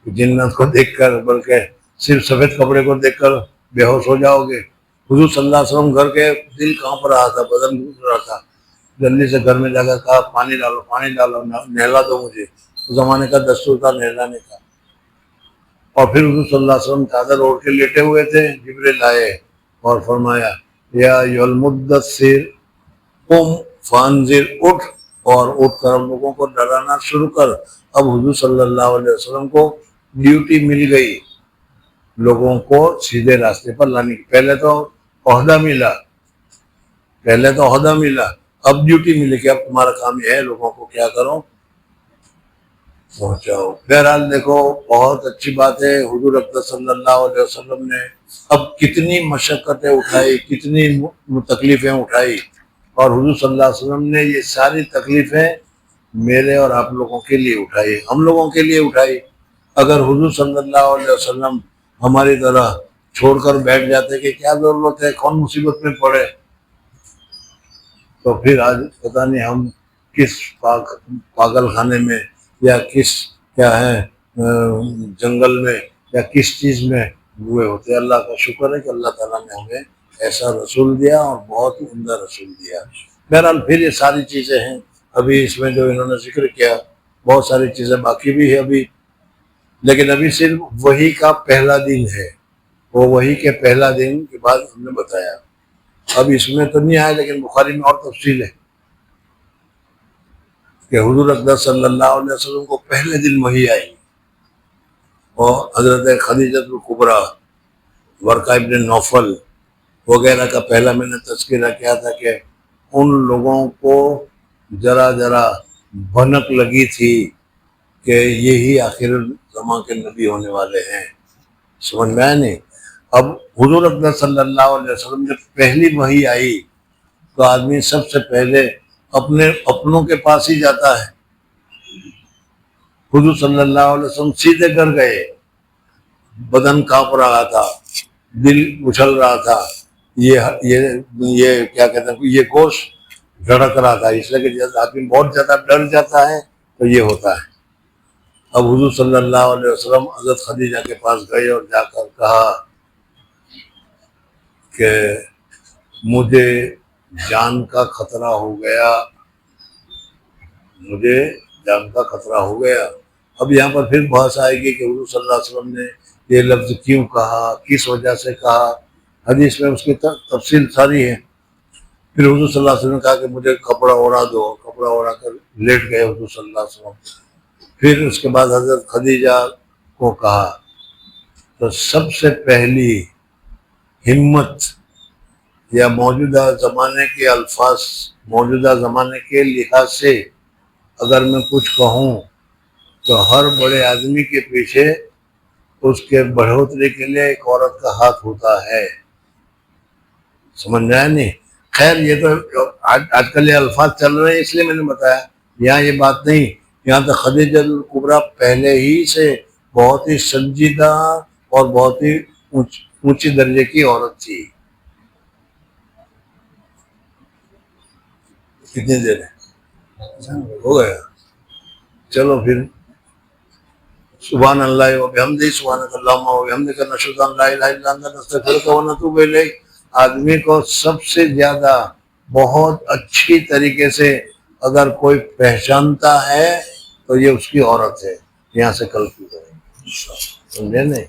جنت کو دیکھ کر بلکہ صرف سفید کپڑے کو دیکھ کر بے ہوش ہو جاؤ گے۔ حضور صلی اللہ علیہ وسلم گھر کے، دل کانپ رہا تھا، بدن گھوم رہا تھا، جلدی سے گھر میں جا کر کہا پانی ڈالو، نہلا دو مجھے، اس زمانے کا دستور تھا نہلانے کا۔ اور پھر حضور صلی اللہ علیہ وسلم چادر اوڑھ کے لیٹے ہوئے تھے، جبریل آئے اور فرمایا یا ایھا المدثر قم فانذر، اٹھ اور اٹھ کر ہم لوگوں کو ڈرانا شروع کر۔ اب حضور صلی اللہ علیہ وسلم کو ڈیوٹی مل گئی لوگوں کو سیدھے راستے پر لانے کی۔ پہلے تو عہدہ ملا، اب ڈیوٹی ملی کہ اب تمہارا کام یہ ہے لوگوں کو کیا کرو، پہنچاؤ۔ بہرحال دیکھو بہت اچھی بات ہے، حضور اقدس صلی اللہ علیہ وسلم نے اب کتنی مشقتیں اٹھائی، کتنی تکلیفیں اٹھائی، اور حضور صلی اللہ علیہ وسلم نے یہ ساری تکلیفیں میرے اور آپ لوگوں کے لیے اٹھائی، ہم لوگوں کے لیے اٹھائی۔ اگر حضور صلی اللہ علیہ وسلم ہماری طرح چھوڑ کر بیٹھ جاتے کہ کیا ضرورت ہے، کون مصیبت میں پڑے، تو پھر آج پتہ نہیں ہم کس پاگل خانے میں یا کس جنگل میں یا کس چیز میں ہوئے ہوتے۔ اللہ کا شکر ہے کہ اللہ تعالیٰ نے ہمیں ایسا رسول دیا اور بہت ہی عمدہ رسول دیا۔ بہرحال پھر یہ ساری چیزیں ہیں، ابھی اس میں جو انہوں نے ذکر کیا بہت ساری چیزیں باقی بھی ہے ابھی، لیکن ابھی صرف وحی کا پہلا دن ہے، وہ وحی کے پہلا دن کے بعد ہم نے بتایا۔ اب اس میں تو نہیں آیا لیکن بخاری میں اور تفصیل ہے کہ حضور اقدس صلی اللہ علیہ وسلم کو پہلے دن وحی آئی، اور حضرت خدیجہ الکبریٰ، ورقہ ابن نوفل وغیرہ کا پہلا میں نے تذکرہ کیا تھا کہ ان لوگوں کو ذرا بھنک لگی تھی کہ یہی آخر زمان کے نبی ہونے والے ہیں، سمجھ میں آیا نہیں۔ اب حضور اقدس صلی اللہ علیہ وسلم جب پہلی وحی آئی تو آدمی سب سے پہلے اپنوں کے پاس ہی جاتا ہے۔ حضور صلی اللہ علیہ وسلم سیدھے گھر گئے، بدن کانپ رہا تھا، دل اچھل رہا تھا، یہ کیا کہتے ہیں، یہ گوشت دھڑک رہا تھا، اس لیے کہ جب آدمی بہت زیادہ ڈر جاتا ہے تو یہ ہوتا ہے۔ اب حضور صلی اللہ علیہ وسلم حضرت خدیجہ کے پاس گئے اور جا کر کہا کہ مجھے جان کا خطرہ ہو گیا، مجھے جان کا خطرہ ہو گیا۔ اب یہاں پر پھر بحث آئے گی کہ حضور صلی اللہ علیہ وسلم نے یہ لفظ کیوں کہا، کس وجہ سے کہا، حدیث میں اس کی تفصیل ساری ہے۔ پھر حضور صلی اللہ علیہ وسلم نے کہا کہ مجھے کپڑا اوڑھا دو، کپڑا اوڑھا کر لیٹ گئے حضور صلی اللہ علیہ وسلم۔ پھر اس کے بعد حضرت خدیجہ کو کہا، تو سب سے پہلی ہمت یا موجودہ زمانے کے الفاظ، موجودہ زمانے کے لحاظ سے اگر میں کچھ کہوں تو ہر بڑے آدمی کے پیچھے اس کے بڑھوتری کے لیے ایک عورت کا ہاتھ ہوتا ہے، سمجھ میں آیا نہیں۔ خیر یہ تو آج کل یہ الفاظ چل رہے ہیں اس لیے میں نے بتایا، یہاں یہ بات نہیں، یہاں تو خدیجہ الکبریٰ پہلے ہی سے بہت ہی سنجیدہ اور بہت ہی اونچی درجے کی عورت تھی۔ کتنی دیر ہے؟ ہو گیا، چلو پھر سبحان اللہ و بحمدہ، سبحانک اللہم و بحمدک، نشہد ان لا الہ الا انت، نستغفرک و نتوب الیک۔ آدمی کو سب سے زیادہ بہت اچھی طریقے سے اگر کوئی پہچانتا ہے تو یہ اس کی عورت ہے، یہاں سے کل کی کریں، سمجھے نہیں؟